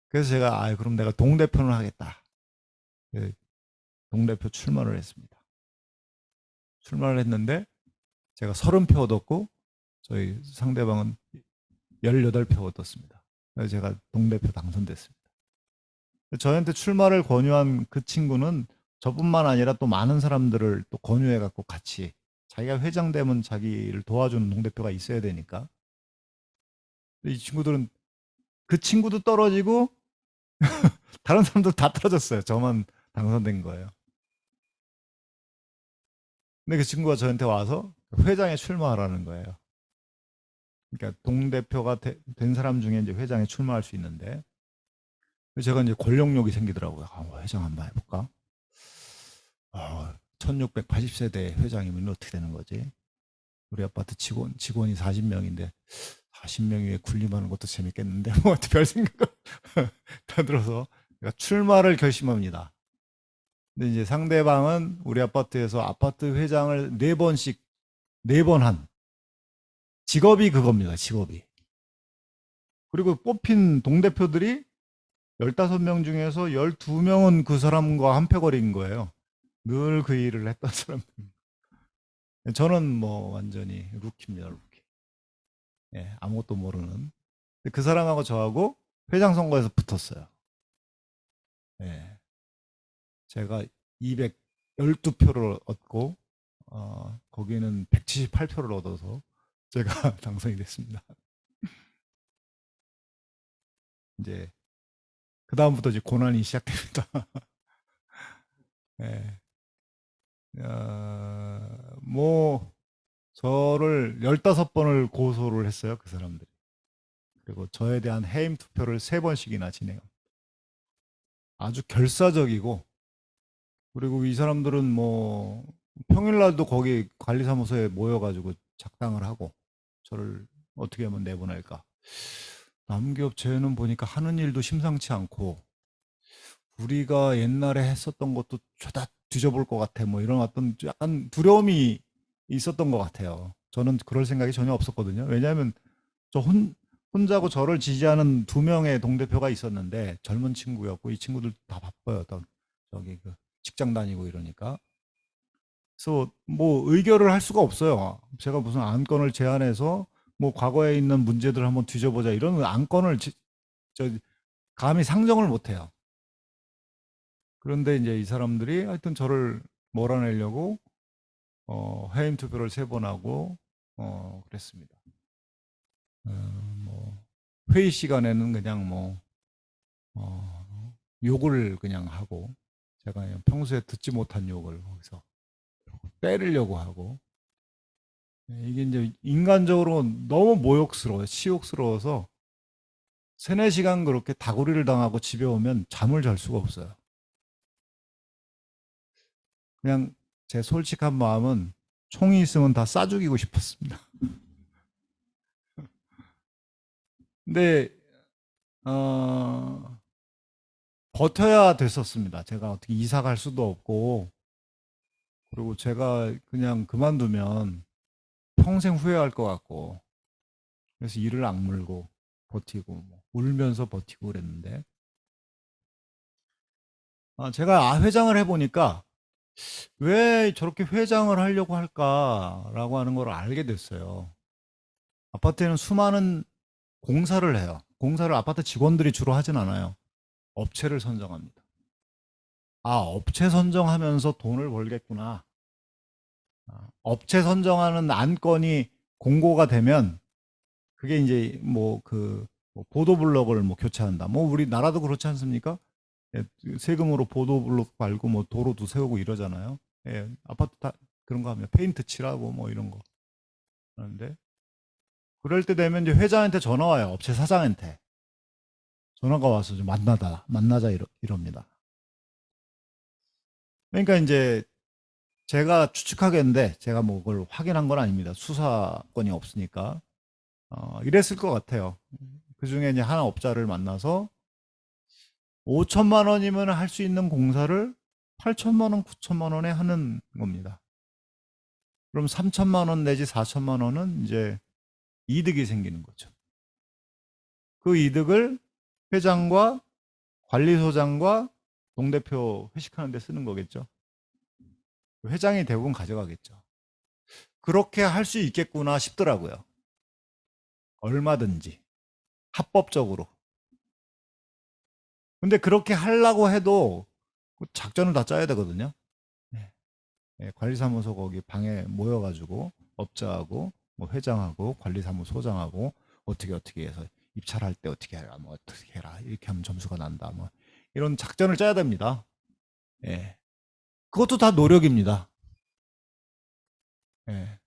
그래서 제가 그럼 내가 동대표는 하겠다. 동대표 출마를 했습니다. 출마를 했는데 제가 30표 얻었고 저희 상대방은 18표 얻었습니다. 그래서 제가 동대표 당선됐습니다. 저한테 출마를 권유한 그 친구는 저뿐만 아니라 또 많은 사람들을 또 권유해갖고 같이 자기가 회장 되면 자기를 도와주는 동대표가 있어야 되니까. 이 친구들은 그 친구도 떨어지고 다른 사람들 다 떨어졌어요. 저만 당선된 거예요. 근데 그 친구가 저한테 와서 회장에 출마하라는 거예요. 그러니까 동대표가 된 사람 중에 이제 회장에 출마할 수 있는데 제가 이제 권력욕이 생기더라고요. 회장 한번 해볼까? 1680세대 회장이면 어떻게 되는 거지? 우리 아파트 직원이 40명인데 40명 위에 군림하는 것도 재밌겠는데 뭐 별 생각을 다 들어서 제가 출마를 결심합니다. 근데 이제 상대방은 우리 아파트에서 아파트 회장을 4번씩 4번 한 직업이 그겁니다. 직업이. 그리고 뽑힌 동대표들이 15명 중에서 12명은 그 사람과 한패거리인 거예요. 늘 그 일을 했던 사람들. 저는 뭐 완전히 루키입니다. 루키. 예, 아무것도 모르는. 그 사람하고 저하고 회장 선거에서 붙었어요. 예. 제가 212표를 얻고 거기는 178표를 얻어서 제가 당선이 됐습니다. 이제 그 다음부터 이제 고난이 시작됩니다. 예. 뭐 저를 15번을 고소를 했어요. 그 사람들이. 그리고 저에 대한 해임 투표를 3번씩이나 진행합니다. 아주 결사적이고, 그리고 이 사람들은 뭐 평일날도 거기 관리사무소에 모여가지고 작당을 하고 저를 어떻게 하면 내보낼까. 남기업체는 보니까 하는 일도 심상치 않고 우리가 옛날에 했었던 것도 죄다 뒤져볼 것 같아. 뭐 이런 어떤 약간 두려움이 있었던 것 같아요. 저는 그럴 생각이 전혀 없었거든요. 왜냐하면 저 혼자고 저를 지지하는 2명의 동대표가 있었는데 젊은 친구였고 이 친구들 다 바빠요. 저기 그 직장 다니고 이러니까. 그래서 뭐 의결을 할 수가 없어요. 제가 무슨 안건을 제안해서 뭐 과거에 있는 문제들 한번 뒤져보자 이런 안건을 저 감히 상정을 못 해요. 그런데 이제 이 사람들이 하여튼 저를 몰아내려고 해임 투표를 3번 하고 그랬습니다. 뭐 회의 시간에는 그냥 뭐 욕을 그냥 하고 제가 그냥 평소에 듣지 못한 욕을 거기서 때리려고 하고 이게 이제 인간적으로 너무 모욕스러워요. 치욕스러워서 3-4시간 그렇게 다구리를 당하고 집에 오면 잠을 잘 수가 없어요. 그냥 제 솔직한 마음은 총이 있으면 다 쏴 죽이고 싶었습니다. 근데 버텨야 됐었습니다. 제가 어떻게 이사 갈 수도 없고 그리고 제가 그냥 그만두면 평생 후회할 것 같고 그래서 이를 악물고 버티고 뭐 울면서 버티고 그랬는데 제가 회장을 해보니까 왜 저렇게 회장을 하려고 할까라고 하는 걸 알게 됐어요. 아파트에는 수많은 공사를 해요. 공사를 아파트 직원들이 주로 하진 않아요. 업체를 선정합니다. 업체 선정하면서 돈을 벌겠구나. 업체 선정하는 안건이 공고가 되면 그게 이제 뭐 보도블록을 뭐 교체한다. 뭐 우리나라도 그렇지 않습니까? 예, 세금으로 보도블록 말고 뭐 도로도 세우고 이러잖아요. 예, 아파트 다 그런 거 하면 페인트 칠하고 뭐 이런 거 하는데 그럴 때 되면 이제 회장한테 전화 와요. 업체 사장한테 전화가 와서 좀 만나자 이럽니다. 그러니까 이제 제가 추측하겠는데 제가 뭐 그걸 확인한 건 아닙니다. 수사권이 없으니까 이랬을 것 같아요. 그 중에 이제 하나 업자를 만나서 5천만 원이면 할 수 있는 공사를 8천만 원, 9천만 원에 하는 겁니다. 그럼 3천만 원 내지 4천만 원은 이제 이득이 생기는 거죠. 그 이득을 회장과 관리소장과 동대표 회식하는 데 쓰는 거겠죠. 회장이 대부분 가져가겠죠. 그렇게 할 수 있겠구나 싶더라고요. 얼마든지 합법적으로. 근데 그렇게 하려고 해도 작전을 다 짜야 되거든요. 네. 네, 관리사무소 거기 방에 모여가지고 업자하고 뭐 회장하고 관리사무소장하고 어떻게 해서 입찰할 때 어떻게 해라, 뭐 어떻게 해라, 이렇게 하면 점수가 난다, 뭐 이런 작전을 짜야 됩니다. 예. 그것도 다 노력입니다. 예.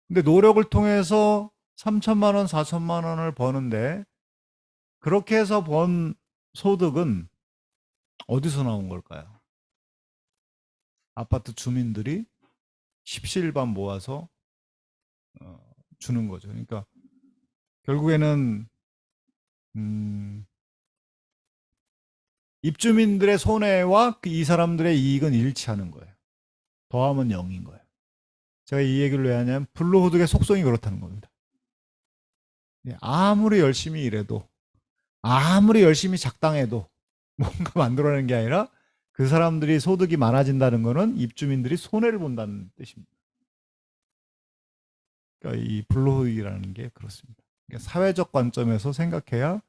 근데 노력을 통해서 3천만 원, 4천만 원을 버는데 그렇게 해서 번 소득은 어디서 나온 걸까요? 아파트 주민들이 십시일반 모아서 주는 거죠. 그러니까 결국에는 입주민들의 손해와 이 사람들의 이익은 일치하는 거예요. 더하면 0인 거예요. 제가 이 얘기를 왜 하냐면 불로소득의 속성이 그렇다는 겁니다. 아무리 열심히 일해도 아무리 열심히 작당해도 뭔가 만들어내는 게 아니라 그 사람들이 소득이 많아진다는 것은 입주민들이 손해를 본다는 뜻입니다. 그러니까 이 불로소득이라는 게 그렇습니다. 그러니까 사회적 관점에서 생각해야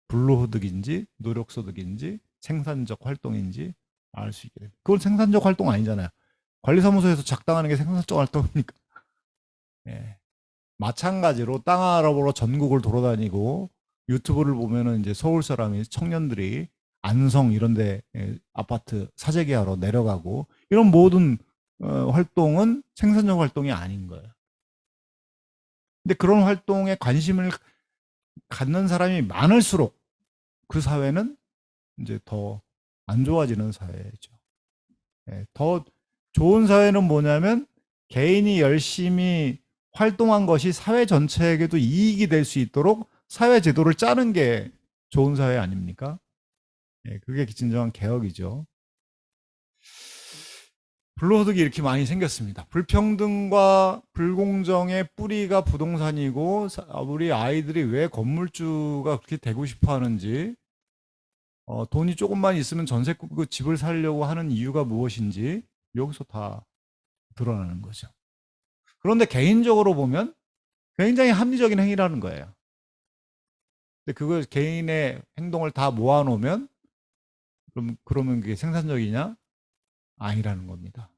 불로소득인지 노력소득인지 생산적 활동인지 알 수 있게 됩니다. 그건 생산적 활동 아니잖아요. 관리사무소에서 작당하는 게 생산적 활동입니까? 예. 마찬가지로 땅 알아보러 전국을 돌아다니고 유튜브를 보면은 이제 서울 사람이 청년들이 안성 이런데 아파트 사재기하러 내려가고 이런 모든 활동은 생산적 활동이 아닌 거예요. 근데 그런 활동에 관심을 갖는 사람이 많을수록 그 사회는 이제 더 안 좋아지는 사회죠. 더 좋은 사회는 뭐냐면 개인이 열심히 활동한 것이 사회 전체에게도 이익이 될 수 있도록 사회 제도를 짜는 게 좋은 사회 아닙니까? 그게 진정한 개혁이죠. 불로소득이 이렇게 많이 생겼습니다. 불평등과 불공정의 뿌리가 부동산이고 우리 아이들이 왜 건물주가 그렇게 되고 싶어 하는지 돈이 조금만 있으면 전세 그 집을 살려고 하는 이유가 무엇인지 여기서 다 드러나는 거죠. 그런데 개인적으로 보면 굉장히 합리적인 행위라는 거예요. 근데 그걸 개인의 행동을 다 모아놓으면 그러면 그게 생산적이냐? 아니라는 겁니다.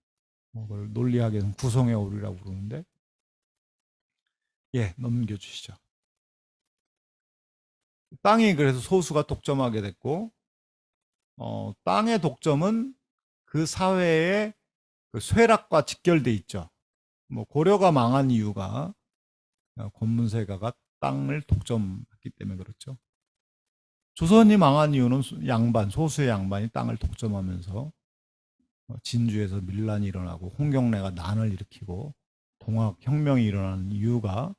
그걸 논리학에서는 구성의 오류라고 부르는데 넘겨주시죠. 땅이 그래서 소수가 독점하게 됐고 땅의 독점은 그 사회의 그 쇠락과 직결돼 있죠. 뭐 고려가 망한 이유가 권문세가가 땅을 독점했기 때문에 그렇죠. 조선이 망한 이유는 소수의 양반이 땅을 독점하면서 진주에서 밀란이 일어나고 홍경래가 난을 일으키고 동학혁명이 일어나는 이유가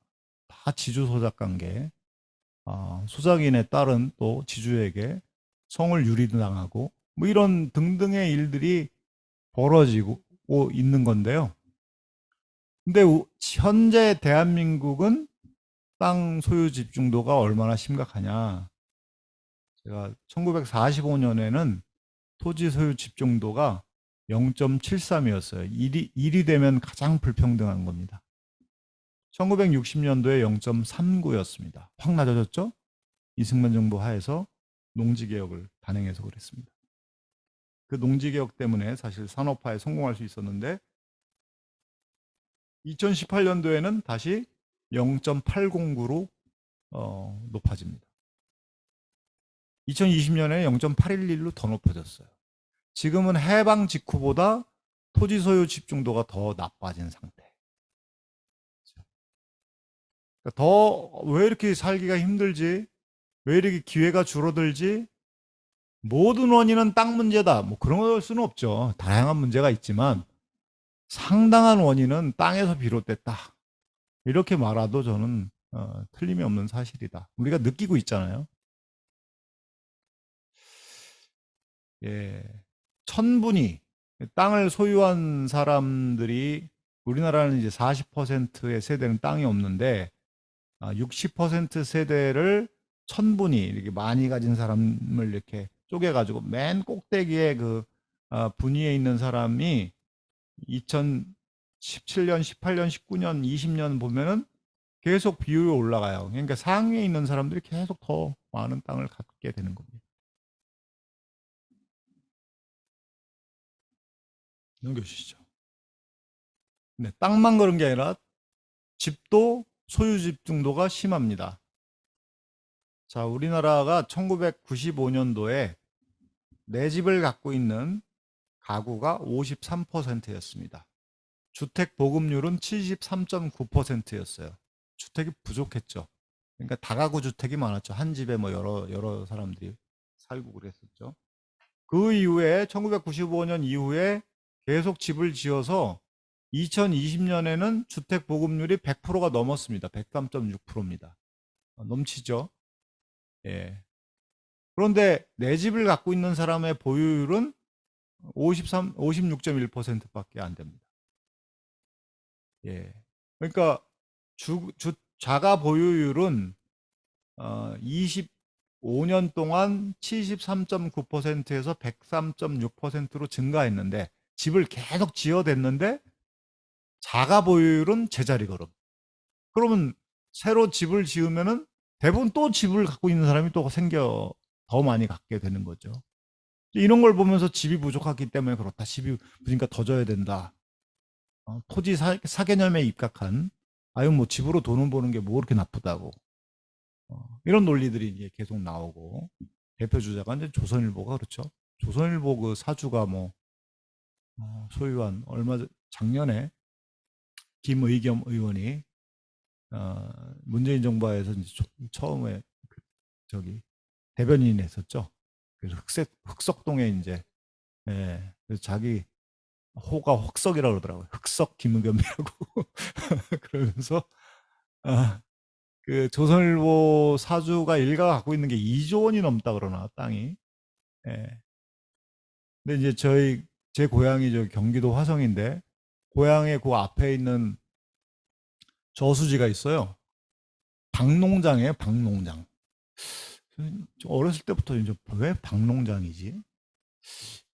다 지주소작관계, 소작인의 딸은 또 지주에게 성을 유리당하고 뭐 이런 등등의 일들이 벌어지고 있는 건데요. 근데 현재 대한민국은 땅 소유 집중도가 얼마나 심각하냐. 제가 1945년에는 토지 소유 집중도가 0.73이었어요. 1이 되면 가장 불평등한 겁니다. 1960년도에 0.39였습니다. 확 낮아졌죠? 이승만 정부 하에서 농지개혁을 단행해서 그랬습니다. 그 농지개혁 때문에 사실 산업화에 성공할 수 있었는데 2018년도에는 다시 0.809로 높아집니다. 2020년에 0.811로 더 높아졌어요. 지금은 해방 직후보다 토지 소유 집중도가 더 나빠진 상태. 더 왜 이렇게 살기가 힘들지? 왜 이렇게 기회가 줄어들지? 모든 원인은 땅 문제다. 뭐 그런 걸 수는 없죠. 다양한 문제가 있지만 상당한 원인은 땅에서 비롯됐다. 이렇게 말해도 저는 틀림이 없는 사실이다. 우리가 느끼고 있잖아요. 천분위 땅을 소유한 사람들이 우리나라는 이제 40%의 세대는 땅이 없는데 60% 세대를 천분위 이렇게 많이 가진 사람을 이렇게 쪼개가지고 맨 꼭대기에 그 분위에 있는 사람이 2017년, 18년, 19년, 20년 보면은 계속 비율이 올라가요. 그러니까 상위에 있는 사람들이 계속 더 많은 땅을 갖게 되는 겁니다. 넘겨주시죠. 네, 땅만 그런 게 아니라 집도 소유 집중도가 심합니다. 자, 우리나라가 1995년도에 내 집을 갖고 있는 가구가 53%였습니다. 주택 보급률은 73.9%였어요. 주택이 부족했죠. 그러니까 다가구 주택이 많았죠. 한 집에 뭐 여러 사람들이 살고 그랬었죠. 그 이후에 1995년 이후에 계속 집을 지어서 2020년에는 주택 보급률이 100%가 넘었습니다. 103.6%입니다. 넘치죠. 예. 그런데 내 집을 갖고 있는 사람의 보유율은 56.1%밖에 안 됩니다. 예. 그러니까 자가 보유율은 25년 동안 73.9%에서 103.6%로 증가했는데 집을 계속 지어댔는데 자가 보유율은 제자리 걸음. 그러면 새로 집을 지으면은 대부분 또 집을 갖고 있는 사람이 또 생겨 더 많이 갖게 되는 거죠. 이런 걸 보면서 집이 부족하기 때문에 그렇다. 집이 그러니까 더 줘야 된다. 토지 사개념에 입각한 아유 뭐 집으로 돈을 버는 게 뭐 그렇게 나쁘다고 이런 논리들이 이제 계속 나오고 대표 주자가 이제 조선일보가 그렇죠. 조선일보 그 사주가 뭐 소유한 작년에 김의겸 의원이 문재인 정부에서 이제 처음에 저기 대변인 했었죠. 그래서 흑석동에 이제 그래서 자기 호가 흑석이라고 그러더라고요. 흑석 김의겸이라고 그러면서 그 조선일보 사주가 일가가 갖고 있는 게 2조 원이 넘다 그러나 땅이. 예. 근데 이제 제 고향이 저 경기도 화성인데 고향에 그 앞에 있는 저수지가 있어요. 박농장이에요, 박농장. 어렸을 때부터 이제 왜 박농장이지?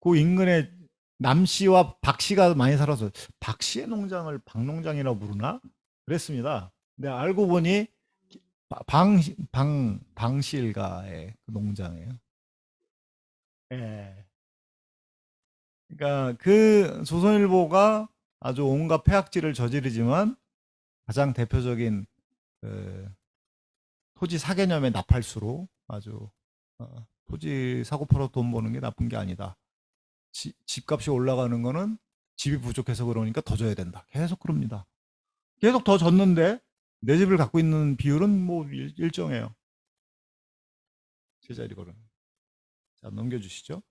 그 인근에 남씨와 박씨가 많이 살아서 박씨의 농장을 박농장이라고 부르나? 그랬습니다. 근데 알고 보니 방씨 일가의 그 농장이에요. 예. 그러니까 그 조선일보가 아주 온갖 폐악질을 저지르지만 가장 대표적인 그 토지 사개념의 나팔수로 아주 토지 사고 팔아 돈 버는 게 나쁜 게 아니다. 집값이 올라가는 거는 집이 부족해서 그러니까 더 줘야 된다. 계속 그럽니다. 계속 더 줬는데 내 집을 갖고 있는 비율은 뭐 일정해요. 제자리 걸음. 자, 넘겨주시죠.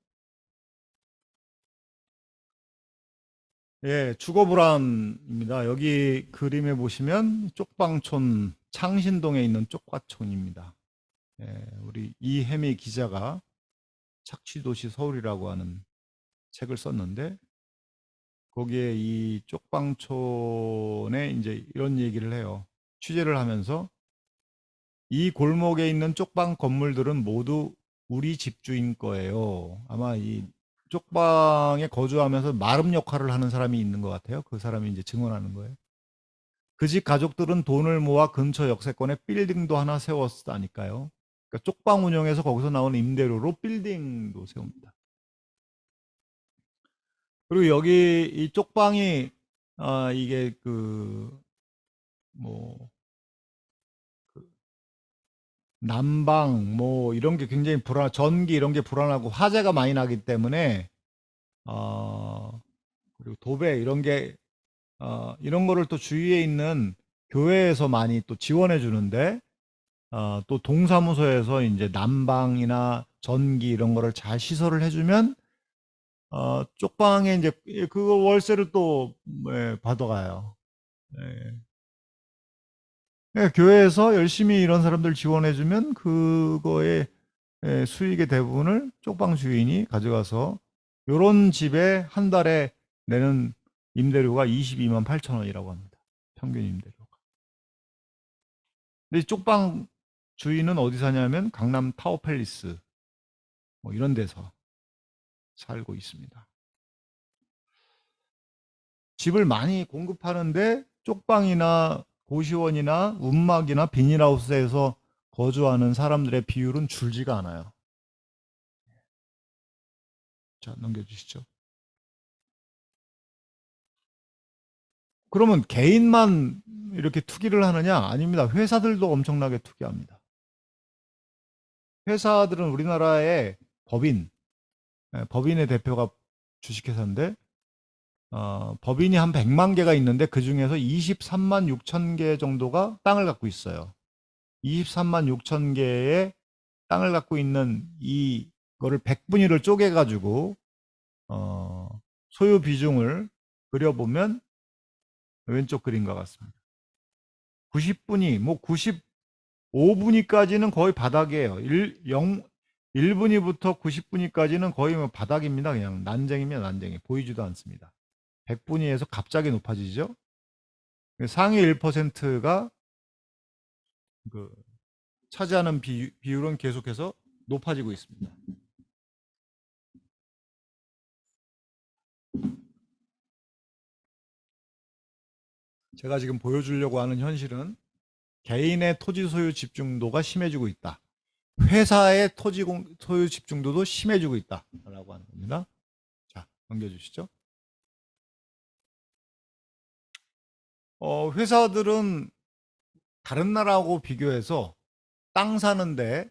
예, 주거 불안입니다. 여기 그림에 보시면 쪽방촌 창신동에 있는 쪽과촌입니다. 예, 우리 이혜미 기자가 착취도시 서울이라고 하는 책을 썼는데 거기에 이 쪽방촌에 이제 이런 얘기를 해요. 취재를 하면서 이 골목에 있는 쪽방 건물들은 모두 우리 집주인 거예요. 아마 이 쪽방에 거주하면서 마름 역할을 하는 사람이 있는 것 같아요. 그 사람이 이제 증언하는 거예요. 그 집 가족들은 돈을 모아 근처 역세권에 빌딩도 하나 세웠다니까요. 그러니까 쪽방 운영해서 거기서 나오는 임대료로 빌딩도 세웁니다. 그리고 여기 이 쪽방이 이게 뭐 난방 뭐 이런 게 굉장히 전기 이런 게 불안하고 화재가 많이 나기 때문에 그리고 도배 이런 게 이런 거를 또 주위에 있는 교회에서 많이 또 지원해 주는데 또 동사무소에서 이제 난방이나 전기 이런 거를 잘 시설을 해주면 쪽방에 이제 그거 월세를 또 받아가요. 예. 교회에서 열심히 이런 사람들 지원해주면 그거의 수익의 대부분을 쪽방 주인이 가져가서 요런 집에 한 달에 내는 임대료가 22만 8천 원이라고 합니다. 평균 임대료가. 근데 쪽방 주인은 어디 사냐면 강남 타워팰리스 뭐 이런 데서 살고 있습니다. 집을 많이 공급하는데 쪽방이나 고시원이나 움막이나 비닐하우스에서 거주하는 사람들의 비율은 줄지가 않아요. 자, 넘겨주시죠. 그러면 개인만 이렇게 투기를 하느냐? 아닙니다. 회사들도 엄청나게 투기합니다. 회사들은 우리나라의 법인의 대표가 주식회사인데, 법인이 한 100만 개가 있는데 그 중에서 23만 6천 개 정도가 땅을 갖고 있어요. 23만 6천 개의 땅을 갖고 있는 이거를 100분위를 쪼개가지고 소유 비중을 그려보면 왼쪽 그림과 같습니다. 90분위, 뭐 95분위까지는 거의 바닥이에요. 1분위부터 90분위까지는 거의 뭐 바닥입니다. 그냥 난쟁이면 난쟁이. 보이지도 않습니다. 100분위에서 갑자기 높아지죠. 상위 1%가 그 차지하는 비율은 계속해서 높아지고 있습니다. 제가 지금 보여주려고 하는 현실은 개인의 토지 소유 집중도가 심해지고 있다. 회사의 토지 소유 집중도도 심해지고 있다라고 하는 겁니다. 자, 넘겨주시죠. 회사들은 다른 나라하고 비교해서 땅 사는데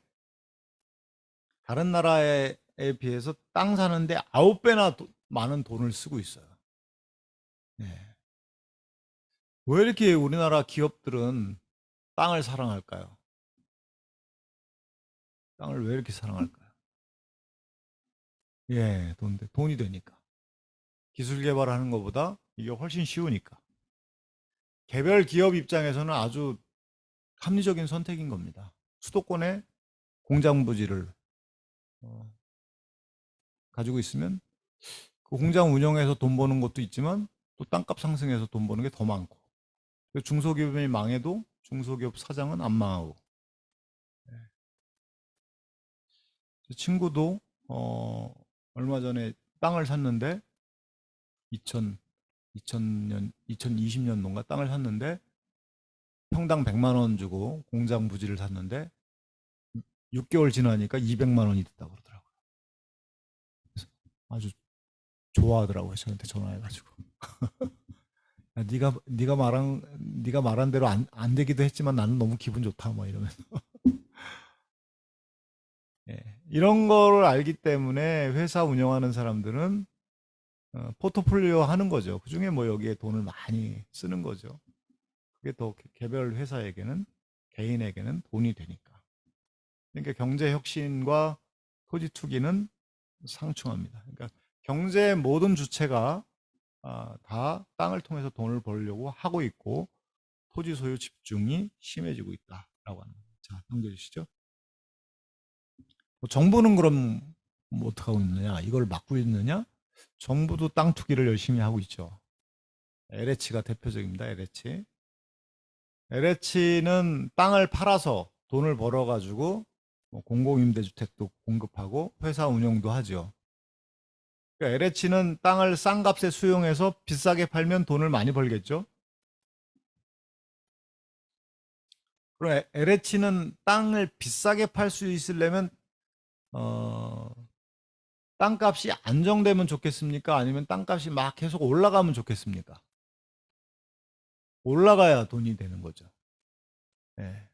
다른 나라에 비해서 땅 사는데 9배나 많은 돈을 쓰고 있어요. 네. 왜 이렇게 우리나라 기업들은 땅을 사랑할까요? 땅을 왜 이렇게 사랑할까요? 예, 돈이 되니까. 기술 개발하는 것보다 이게 훨씬 쉬우니까. 개별 기업 입장에서는 아주 합리적인 선택인 겁니다. 수도권에 공장 부지를 가지고 있으면 그 공장 운영해서 돈 버는 것도 있지만 또 땅값 상승해서 돈 버는 게 더 많고, 중소기업이 망해도 중소기업 사장은 안 망하고. 제 친구도 얼마 전에 땅을 샀는데 2020년도인가 땅을 샀는데 평당 100만 원 주고 공장 부지를 샀는데 6개월 지나니까 200만 원이 됐다고 그러더라고요. 그래서 아주 좋아하더라고요. 저한테 전화해가지고. 네가 말한 대로 안 되기도 했지만 나는 너무 기분 좋다 뭐 이러면서. 예, 이런 거를 알기 때문에 회사 운영하는 사람들은 포트폴리오 하는 거죠. 그중에 뭐 여기에 돈을 많이 쓰는 거죠. 그게 더 개별 회사에게는, 개인에게는 돈이 되니까. 그러니까 경제 혁신과 토지 투기는 상충합니다. 그러니까 경제의 모든 주체가 다 땅을 통해서 돈을 벌려고 하고 있고 토지 소유 집중이 심해지고 있다라고 하는 거죠. 자, 넘겨주시죠. 정부는 그럼 뭐 어떻게 하고 있느냐? 이걸 막고 있느냐? 정부도 땅 투기를 열심히 하고 있죠. LH가 대표적입니다. LH는 땅을 팔아서 돈을 벌어가지고 공공임대주택도 공급하고 회사 운영도 하죠. 그러니까 LH는 땅을 싼 값에 수용해서 비싸게 팔면 돈을 많이 벌겠죠. 그럼 LH는 땅을 비싸게 팔 수 있으려면 땅값이 안정되면 좋겠습니까? 아니면 땅값이 막 계속 올라가면 좋겠습니까? 올라가야 돈이 되는 거죠. 네.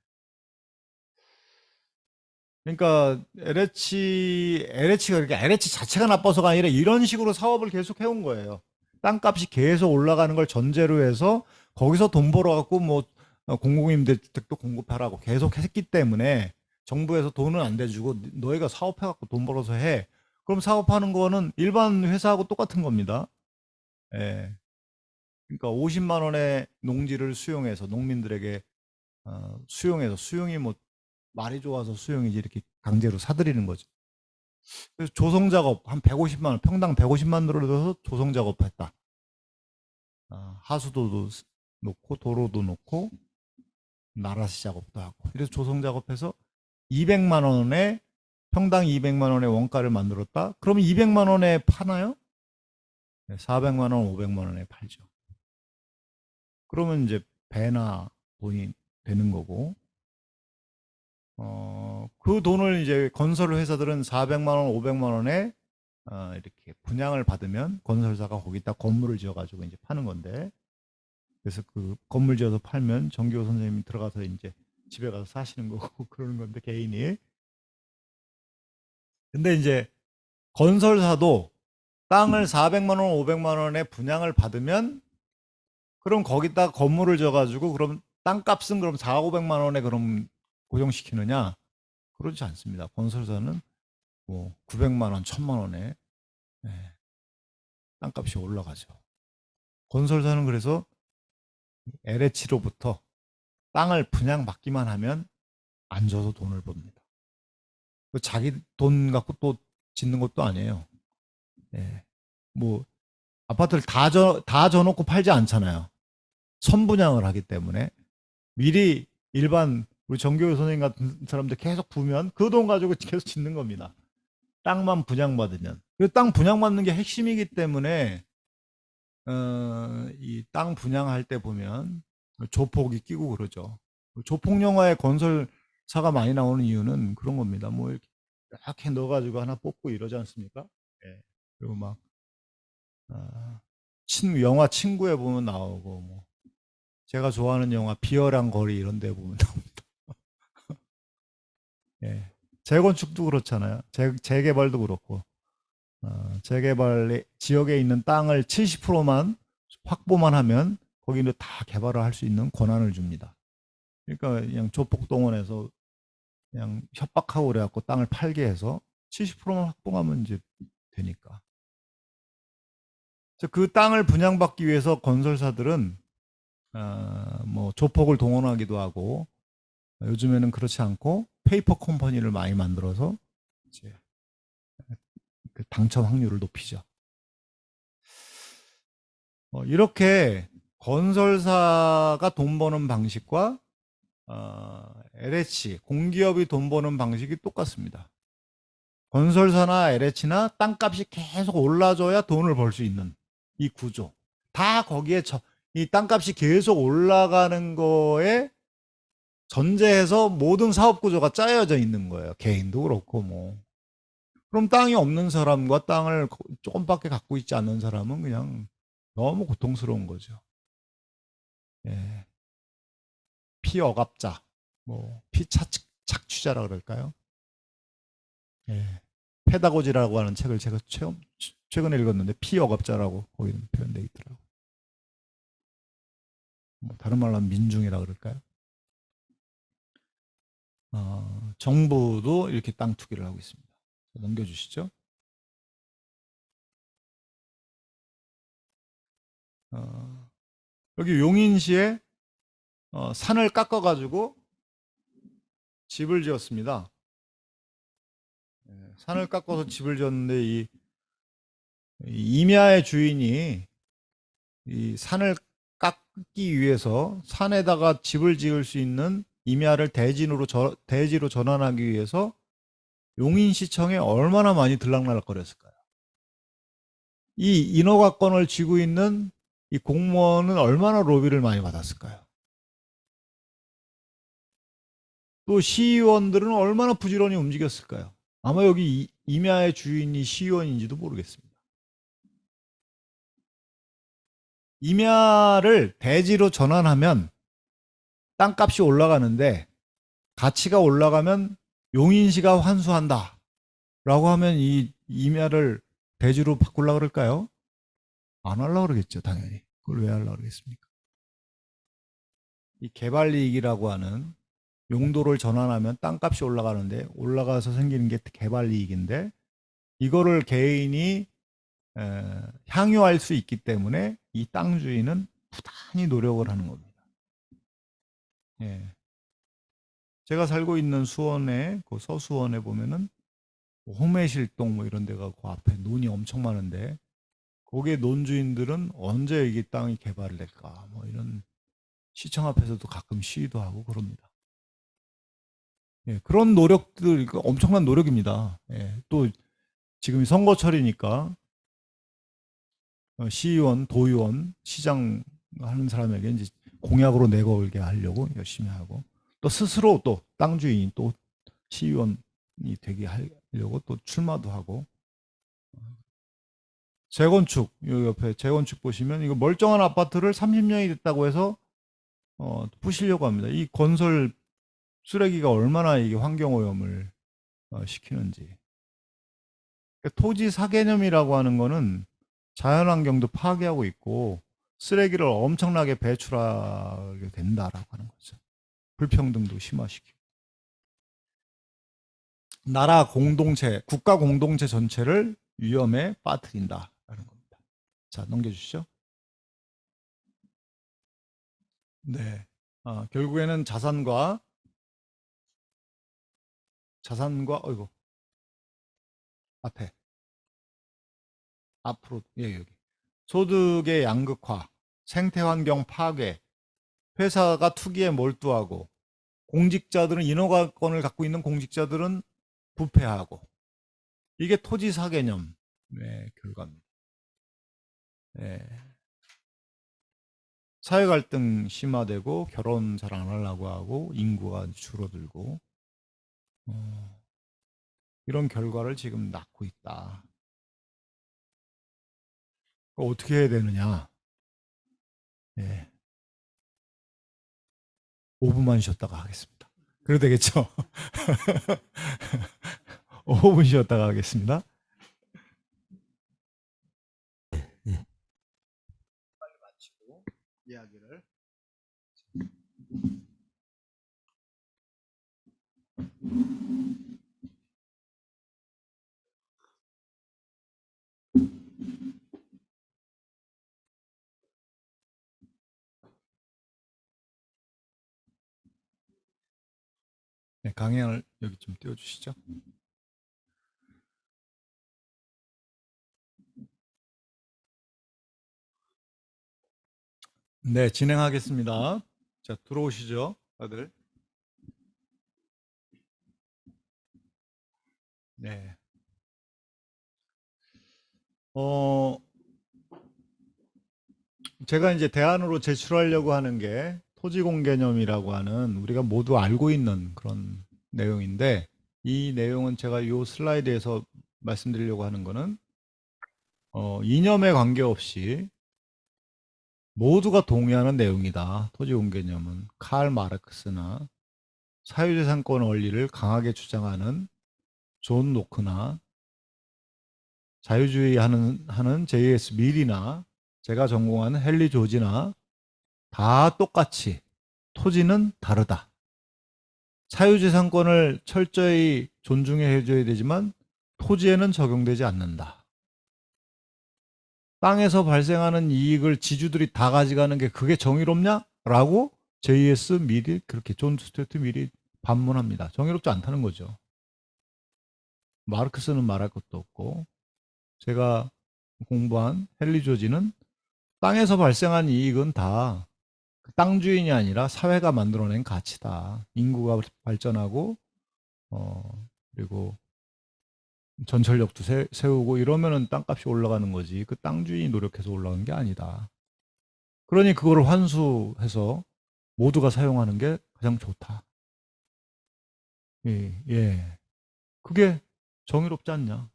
그러니까 LH가 그렇게 LH 자체가 나빠서가 아니라 이런 식으로 사업을 계속 해온 거예요. 땅값이 계속 올라가는 걸 전제로 해서 거기서 돈 벌어갖고 뭐 공공임대주택도 공급하라고 계속 했기 때문에 정부에서 돈은 안 대주고 너희가 사업해갖고 돈 벌어서 해. 그럼 사업하는 거는 일반 회사하고 똑같은 겁니다. 예. 그러니까 50만 원의 농지를 수용해서 농민들에게 수용해서, 수용이 뭐 말이 좋아서 수용이지 이렇게 강제로 사들이는 거죠. 그래서 조성 작업 한 150만 원, 평당 150만 원 들어서 조성 작업했다. 하수도도 놓고 도로도 놓고 나라시 작업도 하고, 그래서 조성 작업해서 200만 원에 평당 200만 원의 원가를 만들었다. 그러면 200만 원에 파나요? 400만 원, 500만 원에 팔죠. 그러면 이제 배나 돈이 되는 거고, 그 돈을 이제 건설 회사들은 400만 원, 500만 원에 이렇게 분양을 받으면 건설사가 거기다 건물을 지어가지고 이제 파는 건데, 그래서 그 건물 지어서 팔면 정교 선생님이 들어가서 이제 집에 가서 사시는 거고 그러는 건데, 개인이. 근데 이제 건설사도 땅을 400만 원, 500만 원에 분양을 받으면 그럼 거기다 건물을 져가지고 그럼 땅값은 그럼 4, 500만 원에 그럼 고정시키느냐? 그렇지 않습니다. 건설사는 뭐 900만 원, 1000만 원에 땅값이 올라가죠. 건설사는 그래서 LH로부터 땅을 분양받기만 하면 안 줘서 돈을 법니다. 자기 돈 갖고 또 짓는 것도 아니에요. 뭐 아파트를 다 져놓고 팔지 않잖아요. 선분양을 하기 때문에 미리 일반 우리 정교육 선생님 같은 사람들 계속 부면 그 돈 가지고 계속 짓는 겁니다. 땅만 분양받으면. 땅 분양받는 게 핵심이기 때문에 이 땅 분양할 때 보면 조폭이 끼고 그러죠. 조폭 영화에 건설사가 많이 나오는 이유는 그런 겁니다. 뭐 이렇게 넣어가지고 하나 뽑고 이러지 않습니까? 예. 그리고 막 영화 친구에 보면 나오고, 뭐 제가 좋아하는 영화 비열한 거리 이런 데 보면 나옵니다. 예. 재건축도 그렇잖아요. 재개발도 그렇고, 재개발 지역에 있는 땅을 70%만 확보만 하면 거기는 다 개발을 할 수 있는 권한을 줍니다. 그러니까 그냥 조폭동원해서 그냥 협박하고 그래갖고 땅을 팔게 해서 70%만 확보하면 이제 되니까. 그 땅을 분양받기 위해서 건설사들은 뭐 조폭을 동원하기도 하고, 요즘에는 그렇지 않고 페이퍼 컴퍼니를 많이 만들어서 이제 그 당첨 확률을 높이죠. 이렇게 건설사가 돈 버는 방식과 LH 공기업이 돈 버는 방식이 똑같습니다. 건설사나 LH나 땅값이 계속 올라줘야 돈을 벌 수 있는 이 구조, 다 거기에 이 땅값이 계속 올라가는 거에 전제해서 모든 사업 구조가 짜여져 있는 거예요. 개인도 그렇고 뭐. 그럼 땅이 없는 사람과 땅을 조금밖에 갖고 있지 않는 사람은 그냥 너무 고통스러운 거죠. 예. 피억압자, 뭐 피착취자라 그럴까요? 예. 페다고지라고 하는 책을 제가 최근에 읽었는데 피억압자라고 거기는 표현되어 있더라고요. 뭐 다른 말로 하면 민중이라 그럴까요? 정부도 이렇게 땅 투기를 하고 있습니다. 넘겨주시죠. 여기 용인시에 산을 깎아가지고 집을 지었습니다. 산을 깎아서 집을 지었는데 이 임야의 주인이 이 산을 깎기 위해서 산에다가 집을 지을 수 있는 임야를 대지로 전환하기 위해서 용인시청에 얼마나 많이 들락날락거렸을까요? 이 인허가권을 쥐고 있는 이 공무원은 얼마나 로비를 많이 받았을까요? 또 시의원들은 얼마나 부지런히 움직였을까요? 아마 여기 임야의 주인이 시의원인지도 모르겠습니다. 임야를 대지로 전환하면 땅값이 올라가는데 가치가 올라가면 용인시가 환수한다 라고 하면 이 임야를 대지로 바꾸려고 그럴까요? 안 하려고 그러겠죠, 당연히. 그걸 왜 하려고 그러겠습니까? 이 개발이익이라고 하는 용도를 전환하면 땅값이 올라가는데 올라가서 생기는 게 개발이익인데 이거를 개인이 향유할 수 있기 때문에 이 땅 주인은 부단히 노력을 하는 겁니다. 예. 제가 살고 있는 수원에 그 서수원에 보면은 호매실동 뭐 이런 데가 그 앞에 논이 엄청 많은데 거기에 논주인들은 언제 이게 땅이 개발을 될까 뭐 이런 시청 앞에서도 가끔 시위도 하고 그럽니다. 예, 그런 노력들 엄청난 노력입니다. 예, 또 지금 선거철이니까 시의원, 도의원, 시장 하는 사람에게 이제 공약으로 내걸게 하려고 열심히 하고, 또 스스로 또 땅 주인이 또 시의원이 되게 하려고 또 출마도 하고. 재건축, 요 옆에 재건축 보시면 이거 멀쩡한 아파트를 30년이 됐다고 해서 부시려고 합니다. 이 건설 쓰레기가 얼마나 이게 환경 오염을 시키는지. 그러니까 토지 사개념이라고 하는 거는 자연환경도 파괴하고 있고 쓰레기를 엄청나게 배출하게 된다라고 하는 거죠. 불평등도 심화시키고. 나라 공동체, 국가 공동체 전체를 위험에 빠뜨린다라는 겁니다. 자, 넘겨주시죠. 네. 결국에는 어이구, 앞으로, 예, 여기. 소득의 양극화, 생태환경 파괴, 회사가 투기에 몰두하고, 공직자들은, 인허가권을 갖고 있는 공직자들은 부패하고, 이게 토지 사개념의 결과입니다. 예. 사회 갈등 심화되고, 결혼 잘 안 하려고 하고, 인구가 줄어들고, 이런 결과를 지금 낳고 있다. 어떻게 해야 되느냐? 예. 5분만 쉬었다가 하겠습니다. 그래도 되겠죠? 5분 쉬었다가 하겠습니다. 네. 빨리 마치고 이야기를. 네, 강연을 여기 좀 띄워주시죠. 네, 진행하겠습니다. 자, 들어오시죠, 다들. 네. 제가 이제 대안으로 제출하려고 하는 게 토지공 개념이라고 하는 우리가 모두 알고 있는 그런 내용인데, 이 내용은 제가 이 슬라이드에서 말씀드리려고 하는 거는 이념에 관계없이 모두가 동의하는 내용이다. 토지공 개념은 칼 마르크스나 사유재산권 원리를 강하게 주장하는 존 노크나 자유주의 하는 J.S. 밀이나 제가 전공하는 헨리 조지나 다 똑같이 토지는 다르다. 사유재산권을 철저히 존중해 줘야 되지만 토지에는 적용되지 않는다. 땅에서 발생하는 이익을 지주들이 다 가져가는 게 그게 정의롭냐? 라고 J.S. 밀이 그렇게 존 스튜어트 밀이 반문합니다. 정의롭지 않다는 거죠. 마르크스는 말할 것도 없고 제가 공부한 헨리 조지는 땅에서 발생한 이익은 다 땅 주인이 아니라 사회가 만들어낸 가치다. 인구가 발전하고 그리고 전철역도 세우고 이러면은 땅값이 올라가는 거지. 그 땅 주인이 노력해서 올라간 게 아니다. 그러니 그거를 환수해서 모두가 사용하는 게 가장 좋다. 예, 예. 그게 정의롭지 않냐?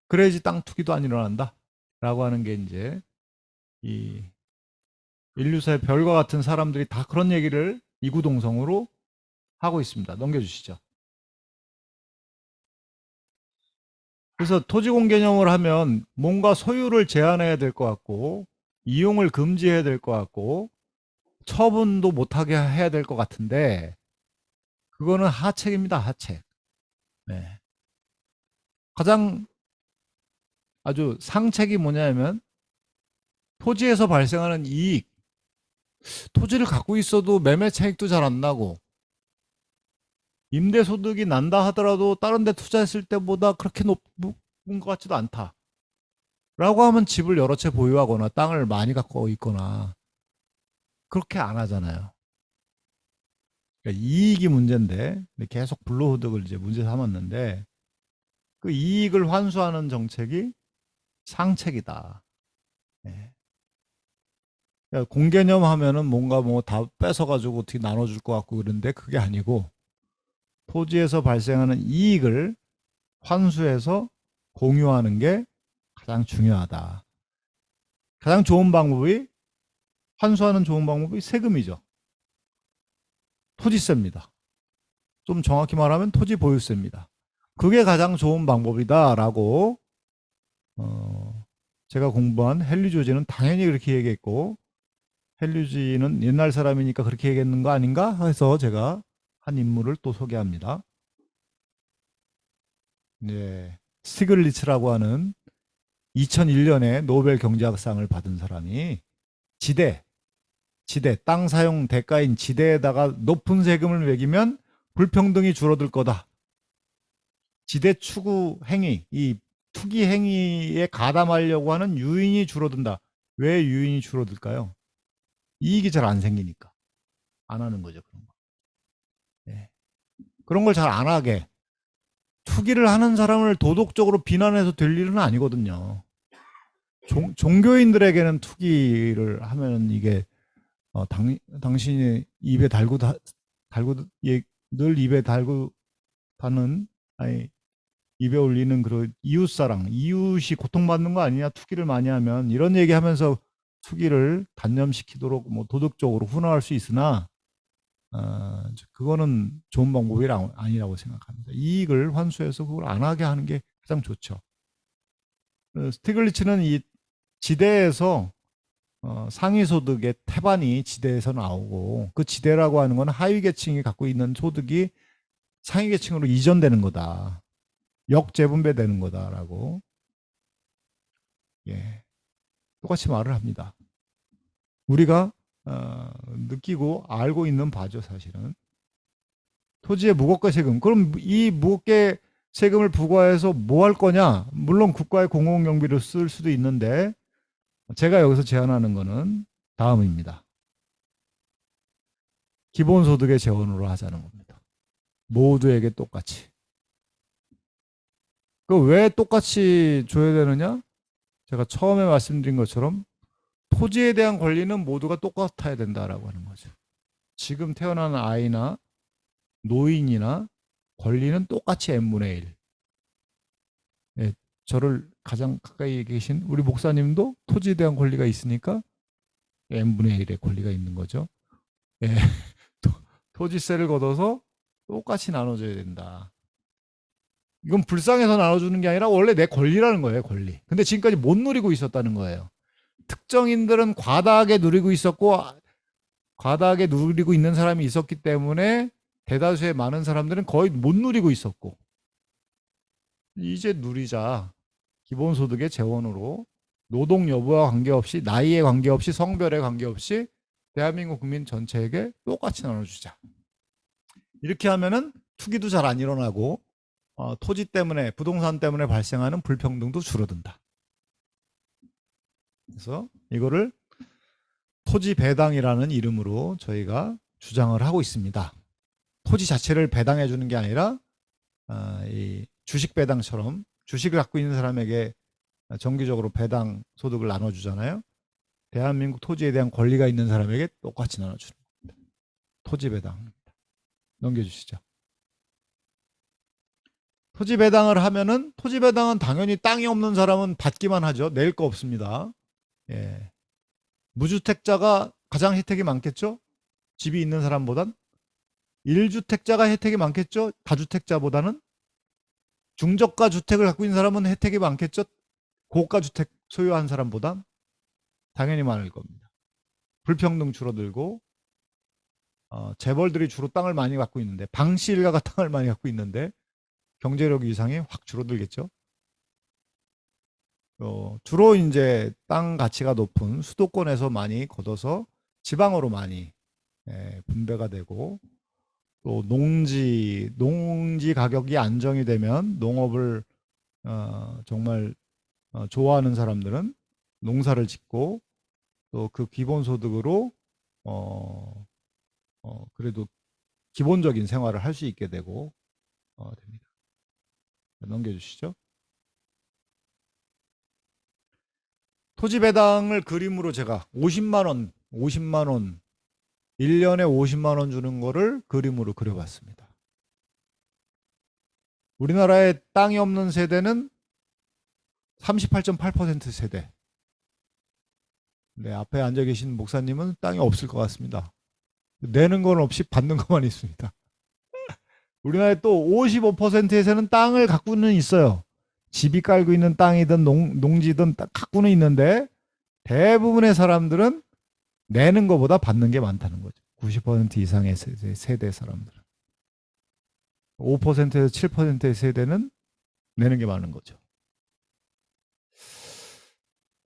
그래야지 땅 투기도 안 일어난다. 라고 하는 게 이제 이 인류사의 별과 같은 사람들이 다 그런 얘기를 이구동성으로 하고 있습니다. 넘겨주시죠. 그래서 토지공 개념을 하면 뭔가 소유를 제한해야 될 것 같고 이용을 금지해야 될 것 같고 처분도 못하게 해야 될 것 같은데 그거는 하책입니다. 하책. 네. 가장 아주 상책이 뭐냐면 토지에서 발생하는 이익, 토지를 갖고 있어도 매매 차익도 잘 안 나고 임대소득이 난다 하더라도 다른 데 투자했을 때보다 그렇게 높은 것 같지도 않다. 라고 하면 집을 여러 채 보유하거나 땅을 많이 갖고 있거나 그렇게 안 하잖아요. 그러니까 이익이 문제인데 계속 불로소득을 이제 문제 삼았는데 그 이익을 환수하는 정책이 상책이다. 네. 공개념 하면은 뭔가 뭐 다 뺏어가지고 어떻게 나눠줄 것 같고 그런데 그게 아니고 토지에서 발생하는 이익을 환수해서 공유하는 게 가장 중요하다. 가장 좋은 방법이 환수하는 좋은 방법이 세금이죠. 토지세입니다. 좀 정확히 말하면 토지 보유세입니다. 그게 가장 좋은 방법이다라고 제가 공부한 헨리 조지는 당연히 그렇게 얘기했고 헨리 조지는 옛날 사람이니까 그렇게 얘기했는 거 아닌가 해서 제가 한 인물을 또 소개합니다. 네, 스티글리츠라고 하는 2001년에 노벨 경제학상을 받은 사람이 지대, 땅 사용 대가인 지대에다가 높은 세금을 매기면 불평등이 줄어들 거다. 지대 추구 행위, 이 투기 행위에 가담하려고 하는 유인이 줄어든다. 왜 유인이 줄어들까요? 이익이 잘 안 생기니까. 안 하는 거죠, 그런 거. 네. 그런 걸 잘 안 하게. 투기를 하는 사람을 도덕적으로 비난해서 될 일은 아니거든요. 종교인들에게는 투기를 하면 이게 당신이 입에 늘 입에 달고 다는 아니 입에 올리는 그런 이웃사랑, 이웃이 고통받는 거 아니냐 투기를 많이 하면 이런 얘기하면서 투기를 단념시키도록 뭐 도덕적으로 훈화할 수 있으나 그거는 좋은 방법이 아니라고 생각합니다. 이익을 환수해서 그걸 안 하게 하는 게 가장 좋죠. 스티글리츠는 이 지대에서 상위 소득의 태반이 지대에서 나오고 그 지대라고 하는 건 하위 계층이 갖고 있는 소득이 상위 계층으로 이전되는 거다. 역재분배되는 거다라고 똑같이 말을 합니다. 우리가 느끼고 알고 있는 바죠, 사실은. 토지의 무고가 세금. 그럼 이 무고가 세금을 부과해서 뭐 할 거냐? 물론 국가의 공공경비로 쓸 수도 있는데 제가 여기서 제안하는 거는 다음입니다. 기본소득의 재원으로 하자는 겁니다. 모두에게 똑같이. 그 왜 똑같이 줘야 되느냐? 제가 처음에 말씀드린 것처럼 토지에 대한 권리는 모두가 똑같아야 된다라고 하는 거죠. 지금 태어난 아이나 노인이나 권리는 똑같이 n분의 1. 예, 저를 가장 가까이 계신 우리 목사님도 토지에 대한 권리가 있으니까 n분의 1의 권리가 있는 거죠. 예, 토지세를 걷어서 똑같이 나눠줘야 된다. 이건 불쌍해서 나눠주는 게 아니라 원래 내 권리라는 거예요, 권리. 근데 지금까지 못 누리고 있었다는 거예요. 특정인들은 과다하게 누리고 있었고 과다하게 누리고 있는 사람이 있었기 때문에 대다수의 많은 사람들은 거의 못 누리고 있었고 이제 누리자. 기본소득의 재원으로 노동 여부와 관계없이 나이에 관계없이 성별에 관계없이 대한민국 국민 전체에게 똑같이 나눠주자. 이렇게 하면은 투기도 잘 안 일어나고 토지 때문에 부동산 때문에 발생하는 불평등도 줄어든다. 그래서 이거를 토지 배당이라는 이름으로 저희가 주장을 하고 있습니다. 토지 자체를 배당해 주는 게 아니라 이 주식 배당처럼 주식을 갖고 있는 사람에게 정기적으로 배당 소득을 나눠주잖아요. 대한민국 토지에 대한 권리가 있는 사람에게 똑같이 나눠주는 겁니다. 토지 배당. 넘겨주시죠. 토지 배당을 하면은 토지 배당은 당연히 땅이 없는 사람은 받기만 하죠. 낼 거 없습니다. 예. 무주택자가 가장 혜택이 많겠죠? 집이 있는 사람보단 1주택자가 혜택이 많겠죠? 다주택자보다는 중저가 주택을 갖고 있는 사람은 혜택이 많겠죠? 고가 주택 소유한 사람보단 당연히 많을 겁니다. 불평등 줄어들고 재벌들이 주로 땅을 많이 갖고 있는데 방씨 일가가 땅을 많이 갖고 있는데 경제력 위상이 확 줄어들겠죠. 주로 이제 땅 가치가 높은 수도권에서 많이 걷어서 지방으로 많이 분배가 되고 또 농지 가격이 안정이 되면 농업을 정말 좋아하는 사람들은 농사를 짓고 또 그 기본소득으로 그래도 기본적인 생활을 할 수 있게 되고 됩니다. 넘겨주시죠. 토지 배당을 그림으로 제가 50만 원 50만 원, 1년에 50만 원 주는 거를 그림으로 그려봤습니다. 우리나라에 땅이 없는 세대는 38.8% 세대. 네, 앞에 앉아 계신 목사님은 땅이 없을 것 같습니다. 내는 건 없이 받는 것만 있습니다. 우리나라에 또 55%에서는 땅을 갖고는 있어요. 집이 깔고 있는 땅이든 농지든 갖고는 있는데 대부분의 사람들은 내는 것보다 받는 게 많다는 거죠. 90% 이상의 세대 사람들은. 5%에서 7%의 세대는 내는 게 많은 거죠.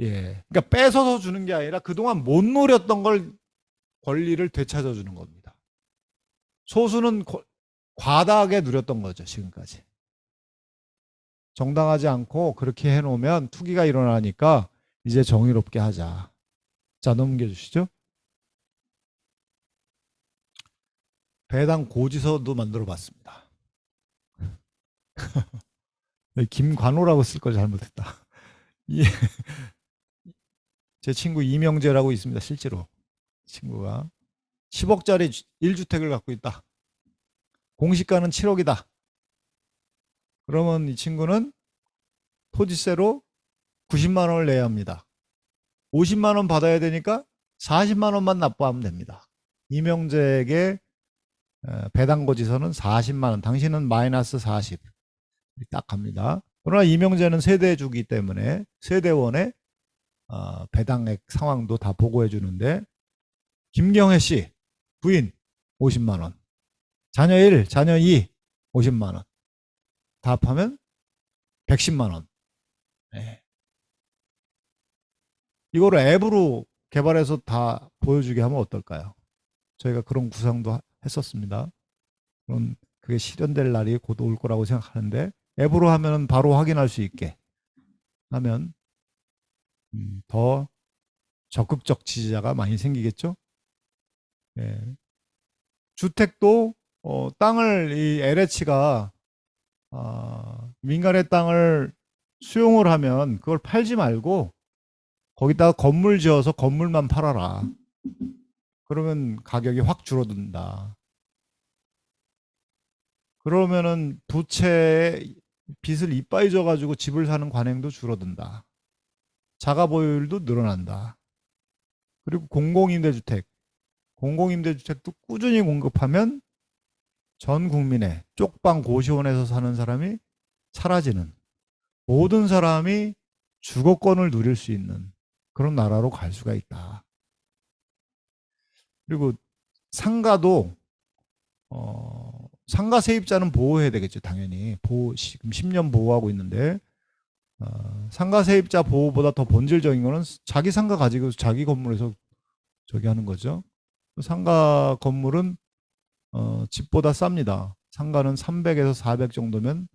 예. 그러니까 뺏어서 주는 게 아니라 그동안 못 노렸던 걸 권리를 되찾아 주는 겁니다. 소수는 과다하게 누렸던 거죠, 지금까지. 정당하지 않고 그렇게 해놓으면 투기가 일어나니까 이제 정의롭게 하자. 자, 넘겨주시죠. 배당 고지서도 만들어 봤습니다. 김관호라고 쓸 걸 잘못했다. 제 친구 이명재라고 있습니다. 실제로 친구가 10억짜리 1주택을 갖고 있다. 공시가는 7억이다. 그러면 이 친구는 토지세로 90만 원을 내야 합니다. 50만 원 받아야 되니까 40만 원만 납부하면 됩니다. 이명재에게 배당 고지서는 40만 원. 당신은 마이너스 40. 딱 갑니다. 그러나 이명재는 세대주기 때문에 세대원의 배당액 상황도 다 보고해 주는데 김경혜 씨 부인 50만 원. 자녀 1, 자녀 2 50만 원. 다 합하면 110만 원. 네. 이거를 앱으로 개발해서 다 보여주게 하면 어떨까요? 저희가 그런 구상도 했었습니다. 그럼 그게 실현될 날이 곧 올 거라고 생각하는데 앱으로 하면 바로 확인할 수 있게 하면 더 적극적 지지자가 많이 생기겠죠. 예. 주택도 땅을 이 LH가 민간의 땅을 수용을 하면 그걸 팔지 말고 거기다가 건물 지어서 건물만 팔아라. 그러면 가격이 확 줄어든다. 그러면은 부채에 빚을 이빠이 져가지고 집을 사는 관행도 줄어든다. 자가 보유율도 늘어난다. 그리고 공공임대주택도 꾸준히 공급하면 전 국민의 쪽방 고시원에서 사는 사람이 사라지는 모든 사람이 주거권을 누릴 수 있는 그런 나라로 갈 수가 있다. 그리고 상가도 상가 세입자는 보호해야 되겠죠. 당연히 지금 10년 보호하고 있는데 상가 세입자 보호보다 더 본질적인 거는 자기 상가 가지고 자기 건물에서 저기 하는 거죠. 상가 건물은 집보다 쌉니다. 상가는 300에서 400 정도면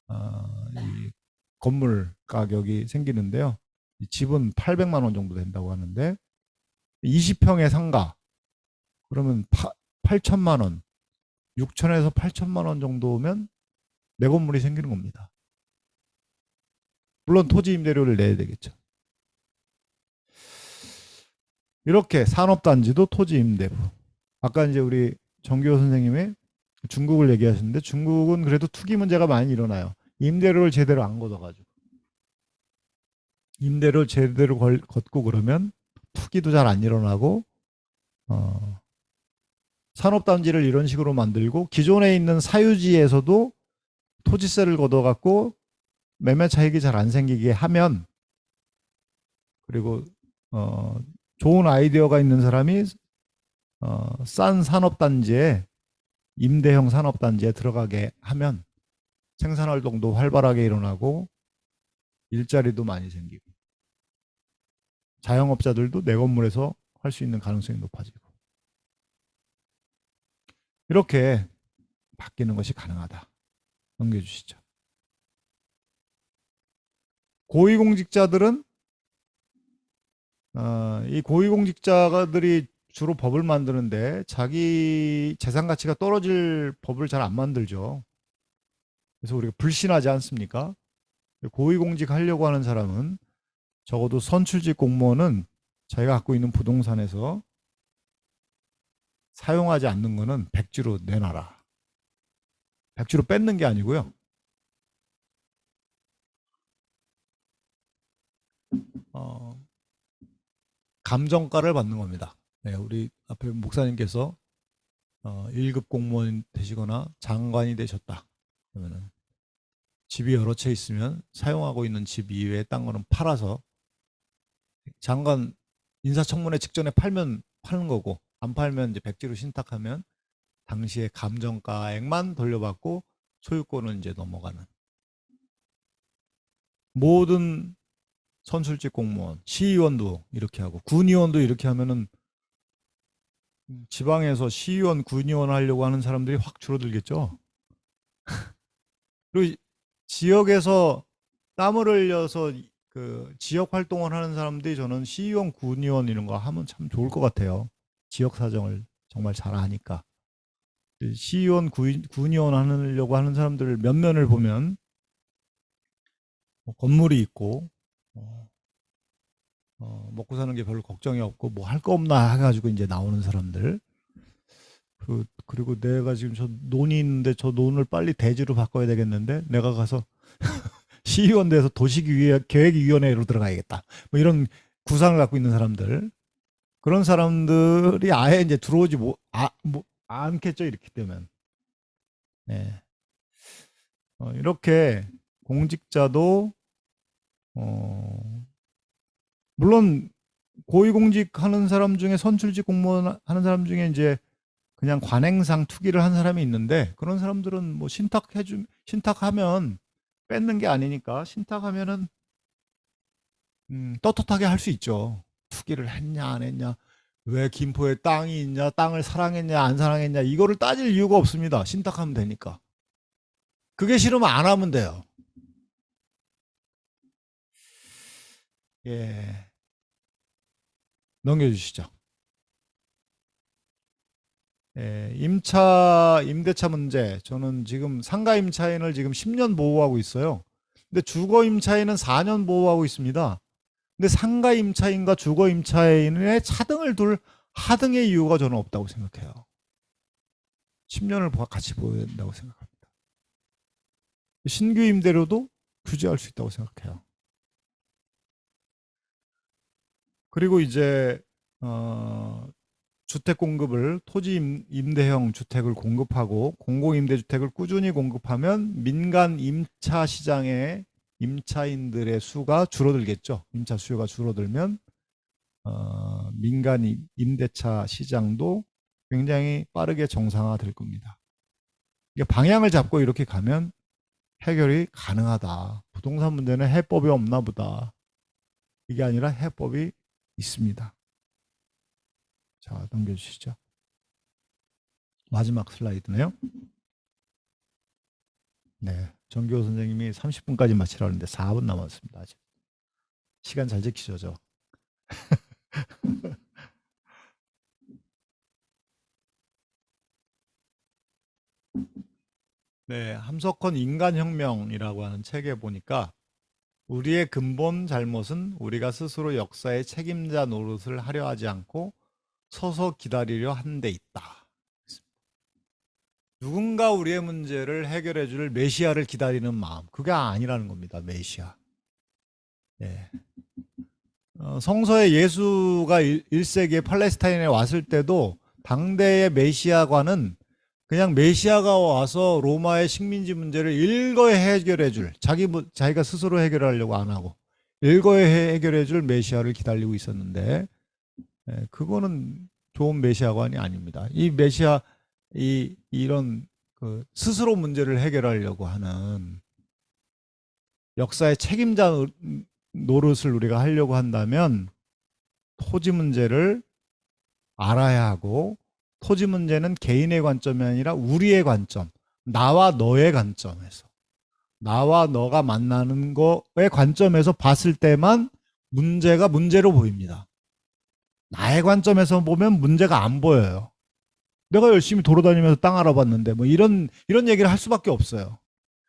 이 건물 가격이 생기는데요. 이 집은 800만 원 정도 된다고 하는데 20평의 상가 그러면 8천만 원, 6천에서 8천만 원 정도면 내 건물이 생기는 겁니다. 물론 토지 임대료를 내야 되겠죠. 이렇게 산업단지도 토지 임대부. 아까 이제 우리 정교호 선생님이 중국을 얘기하셨는데 중국은 그래도 투기 문제가 많이 일어나요. 임대료를 제대로 안 걷어가지고. 임대료를 제대로 걷고 그러면 투기도 잘 안 일어나고 산업단지를 이런 식으로 만들고 기존에 있는 사유지에서도 토지세를 걷어갖고 매매 차익이 잘 안 생기게 하면 그리고 좋은 아이디어가 있는 사람이 싼 산업단지에 임대형 산업단지에 들어가게 하면 생산활동도 활발하게 일어나고 일자리도 많이 생기고 자영업자들도 내 건물에서 할 수 있는 가능성이 높아지고 이렇게 바뀌는 것이 가능하다. 넘겨주시죠. 고위공직자들은 이 고위공직자들이 주로 법을 만드는데 자기 재산 가치가 떨어질 법을 잘 안 만들죠. 그래서 우리가 불신하지 않습니까? 고위공직 하려고 하는 사람은 적어도 선출직 공무원은 자기가 갖고 있는 부동산에서 사용하지 않는 거는 백지로 내놔라. 백지로 뺏는 게 아니고요. 감정가를 받는 겁니다. 네, 우리 앞에 목사님께서 1급 공무원 되시거나 장관이 되셨다. 그러면은 집이 여러 채 있으면 사용하고 있는 집 이외에 딴 거는 팔아서 장관 인사청문회 직전에 팔면 파는 거고, 안 팔면 이제 백지로 신탁하면 당시의 감정가액만 돌려받고 소유권은 이제 넘어가는. 모든 선출직 공무원, 시의원도 이렇게 하고 군의원도 이렇게 하면은 지방에서 시의원, 군의원 하려고 하는 사람들이 확 줄어들겠죠. 그리고 지역에서 땀을 흘려서 그 지역 활동을 하는 사람들이 저는 시의원, 군의원 이런 거 하면 참 좋을 것 같아요. 지역 사정을 정말 잘 아니까. 시의원, 군의원 하려고 하는 사람들 면면을 보면 건물이 있고 먹고 사는 게 별로 걱정이 없고 뭐 할 거 없나 해가지고 이제 나오는 사람들. 그리고 내가 지금 저 논이 있는데 저 논을 빨리 대지로 바꿔야 되겠는데 내가 가서 시의원 돼서 도시계획위원회로 들어가야겠다. 뭐 이런 구상을 갖고 있는 사람들. 그런 사람들이 아예 이제 들어오지 않겠죠. 이렇게 되면. 네. 이렇게 공직자도 물론 고위공직 하는 사람 중에 선출직 공무원 하는 사람 중에 이제 그냥 관행상 투기를 한 사람이 있는데 그런 사람들은 뭐 신탁하면 뺏는 게 아니니까 신탁하면은 떳떳하게 할 수 있죠. 투기를 했냐 안 했냐, 왜 김포에 땅이 있냐, 땅을 사랑했냐 안 사랑했냐 이거를 따질 이유가 없습니다. 신탁하면 되니까. 그게 싫으면 안 하면 돼요. 예. 넘겨주시죠. 예, 임대차 문제. 저는 지금 상가 임차인을 지금 10년 보호하고 있어요. 근데 주거 임차인은 4년 보호하고 있습니다. 근데 상가 임차인과 주거 임차인의 차등을 둘 하등의 이유가 저는 없다고 생각해요. 10년을 같이 보여야 된다고 생각합니다. 신규 임대료도 규제할 수 있다고 생각해요. 그리고 이제 주택 공급을 토지 임대형 주택을 공급하고 공공임대주택을 꾸준히 공급하면 민간 임차 시장의 임차인들의 수가 줄어들겠죠. 임차 수요가 줄어들면 민간 임대차 시장도 굉장히 빠르게 정상화될 겁니다. 이게 방향을 잡고 이렇게 가면 해결이 가능하다. 부동산 문제는 해법이 없나 보다. 이게 아니라 해법이 있습니다. 자, 넘겨주시죠. 마지막 슬라이드네요. 네, 정교호 선생님이 30분까지 마치라고 했는데 4분 남았습니다. 아직. 시간 잘 지키죠, 저. 네, 함석헌 인간혁명이라고 하는 책에 보니까 우리의 근본 잘못은 우리가 스스로 역사의 책임자 노릇을 하려 하지 않고 서서 기다리려 한 데 있다. 누군가 우리의 문제를 해결해 줄 메시아를 기다리는 마음, 그게 아니라는 겁니다. 메시아. 예. 성서에 예수가 1세기에 팔레스타인에 왔을 때도 당대의 메시아관은 그냥 메시아가 와서 로마의 식민지 문제를 일거에 해결해 줄, 자기가 스스로 해결하려고 안 하고 일거에 해결해 줄 메시아를 기다리고 있었는데, 그거는 좋은 메시아관이 아닙니다. 이 메시아, 이런 그 스스로 문제를 해결하려고 하는 역사의 책임자 노릇을 우리가 하려고 한다면 토지 문제를 알아야 하고, 토지 문제는 개인의 관점이 아니라 우리의 관점, 나와 너의 관점에서, 나와 너가 만나는 거의 관점에서 봤을 때만 문제가 문제로 보입니다. 나의 관점에서 보면 문제가 안 보여요. 내가 열심히 돌아다니면서 땅 알아봤는데 뭐 이런 얘기를 할 수밖에 없어요.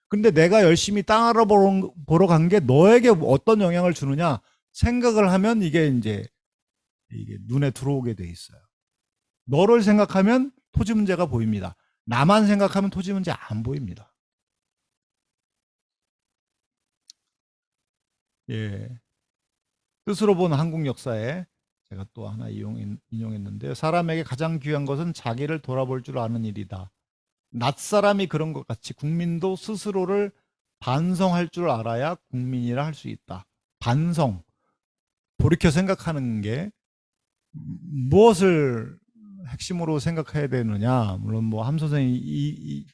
근데 내가 열심히 땅 알아보러 간 게 너에게 어떤 영향을 주느냐 생각을 하면 이게 이제 이게 눈에 들어오게 돼 있어요. 너를 생각하면 토지 문제가 보입니다. 나만 생각하면 토지 문제 안 보입니다. 예. 뜻으로 본 한국 역사에 제가 또 하나 인용했는데요. 사람에게 가장 귀한 것은 자기를 돌아볼 줄 아는 일이다. 낯사람이 그런 것 같이 국민도 스스로를 반성할 줄 알아야 국민이라 할 수 있다. 반성, 돌이켜 생각하는 게 무엇을 핵심으로 생각해야 되느냐. 물론 뭐 함 선생이 이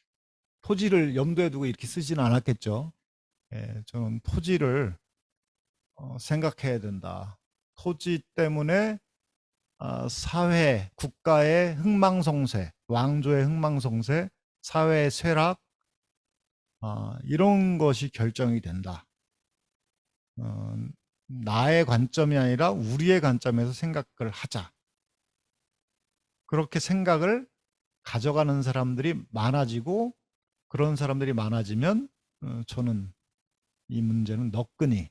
토지를 염두에 두고 이렇게 쓰지는 않았겠죠. 예, 저는 토지를 생각해야 된다. 토지 때문에 사회, 국가의 흥망성쇠, 왕조의 흥망성쇠, 사회의 쇠락, 이런 것이 결정이 된다. 나의 관점이 아니라 우리의 관점에서 생각을 하자. 그렇게 생각을 가져가는 사람들이 많아지고 그런 사람들이 많아지면 저는 이 문제는 너끈히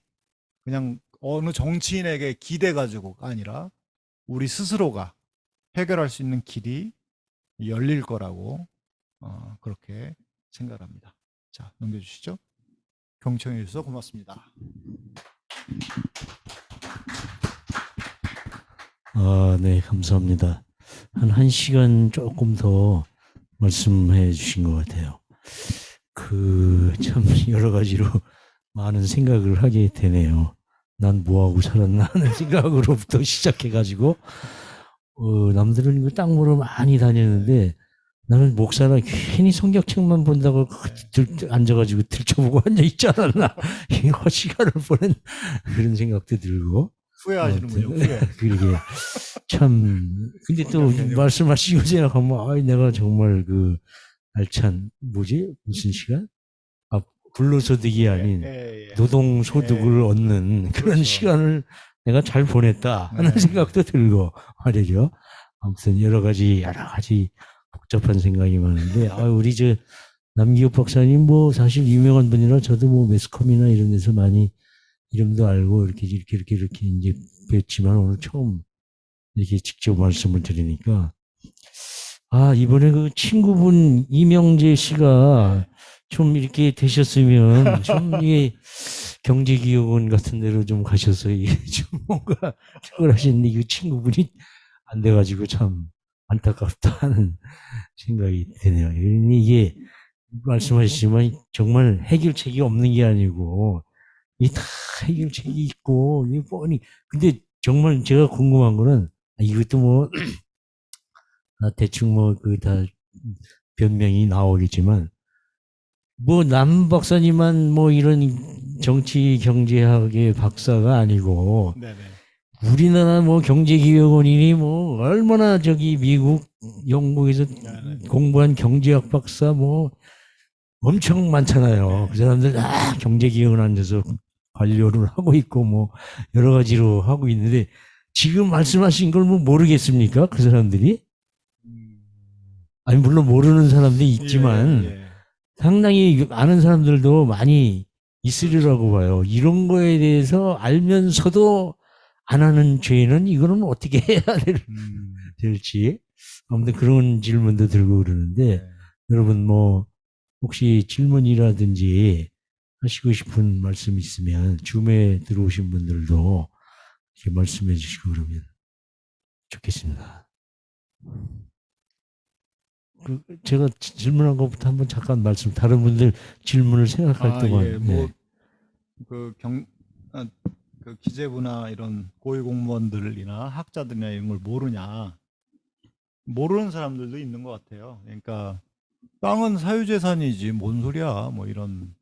그냥 어느 정치인에게 기대 가지고가 아니라 우리 스스로가 해결할 수 있는 길이 열릴 거라고 그렇게 생각합니다. 자, 넘겨주시죠. 경청해 주셔서 고맙습니다. 네, 감사합니다. 한 1시간 조금 더 말씀해 주신 것 같아요. 참 여러 가지로 많은 생각을 하게 되네요. 난 뭐하고 살았나 하는 생각으로부터 시작해가지고, 남들은 이거 땅 보러 많이 다녔는데, 나는 목사라 괜히 성경책만 본다고 앉아가지고 들춰보고 앉아있지 않았나. 이거 시간을 보낸 그런 생각도 들고. 후회하시는군요. 후회. 그러게. 참, 근데 또 말씀하시고 생각하면, 내가 정말 알찬, 무슨 시간? 근로소득이 아닌 노동소득을 얻는 그런 그렇죠. 시간을 내가 잘 보냈다 하는 생각도 들고 말이죠. 아무튼 여러 가지 복잡한 생각이 많은데, 우리 남기욱 박사님 사실 유명한 분이라 저도 매스컴이나 이런 데서 많이 이름도 알고 이렇게 이제 뵀지만 오늘 처음 이렇게 직접 말씀을 드리니까, 이번에 친구분 이명재 씨가 좀 이렇게 되셨으면 좀 이게 경제기업원 같은 데로 좀 가셔서 이게 좀 뭔가 특별하신 이 친구분이 안 돼가지고 참 안타깝다 하는 생각이 드네요. 이게 말씀하셨지만 정말 해결책이 없는 게 아니고 이 다 해결책이 있고 이게 뻔히 근데 정말 제가 궁금한 거는 이것도 대충 다 변명이 나오겠지만 남 박사님만 이런 정치 경제학의 박사가 아니고 네네. 우리나라 경제기업원인이 얼마나 미국 영국에서 공부한 경제학 박사 엄청 많잖아요. 그 사람들 다 경제기업원 앉아서 관료를 하고 있고 여러 가지로 하고 있는데 지금 말씀하신 걸 모르겠습니까? 그 사람들이? 아니 물론 모르는 사람들이 있지만 상당히 아는 사람들도 많이 있으리라고 봐요. 이런 거에 대해서 알면서도 안 하는 죄는 이거는 어떻게 해야 될지 아무튼 그런 질문도 들고 그러는데 여러분 혹시 질문이라든지 하시고 싶은 말씀 있으면 줌에 들어오신 분들도 이렇게 말씀해 주시고 그러면 좋겠습니다. 제가 질문한 것부터 한번 잠깐 다른 분들 질문을 생각할 동안. 예, 그 기재부나 이런 고위공무원들이나 학자들이나 이런 걸 모르냐. 모르는 사람들도 있는 것 같아요. 그러니까 땅은 사유재산이지 뭔 소리야. 이런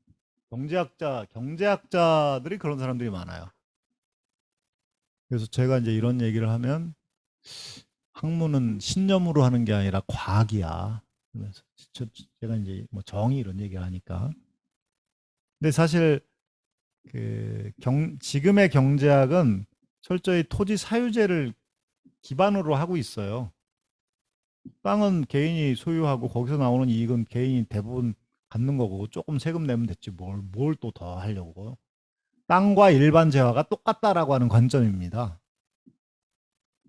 경제학자들이 그런 사람들이 많아요. 그래서 제가 이제 이런 얘기를 하면 학문은 신념으로 하는 게 아니라 과학이야. 그러면서 제가 이제 정의 이런 얘기를 하니까. 근데 사실 지금의 경제학은 철저히 토지 사유제를 기반으로 하고 있어요. 땅은 개인이 소유하고 거기서 나오는 이익은 개인이 대부분 갖는 거고 조금 세금 내면 됐지 뭘 또 더 하려고. 땅과 일반 재화가 똑같다라고 하는 관점입니다.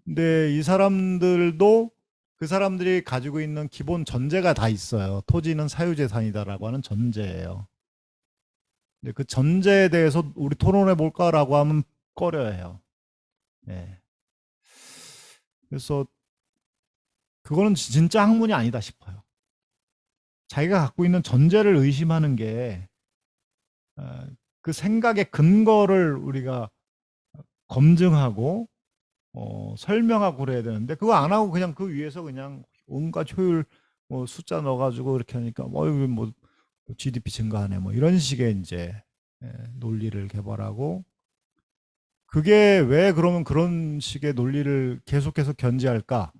근데 이 사람들도 그 사람들이 가지고 있는 기본 전제가 다 있어요. 토지는 사유재산이다라고 하는 전제예요. 근데 그 전제에 대해서 우리 토론해 볼까라고 하면 꺼려해요. 예. 그래서 그거는 진짜 학문이 아니다 싶어요. 자기가 갖고 있는 전제를 의심하는 게 그 생각의 근거를 우리가 검증하고 설명하고 그래야 되는데 그거 안 하고 그냥 그 위에서 그냥 온갖 효율 뭐 숫자 넣어가지고 이렇게 하니까 뭐 GDP 증가하네 뭐 이런 식의 이제 논리를 개발하고 그게 왜 그러면 그런 식의 논리를 계속해서 견지할까?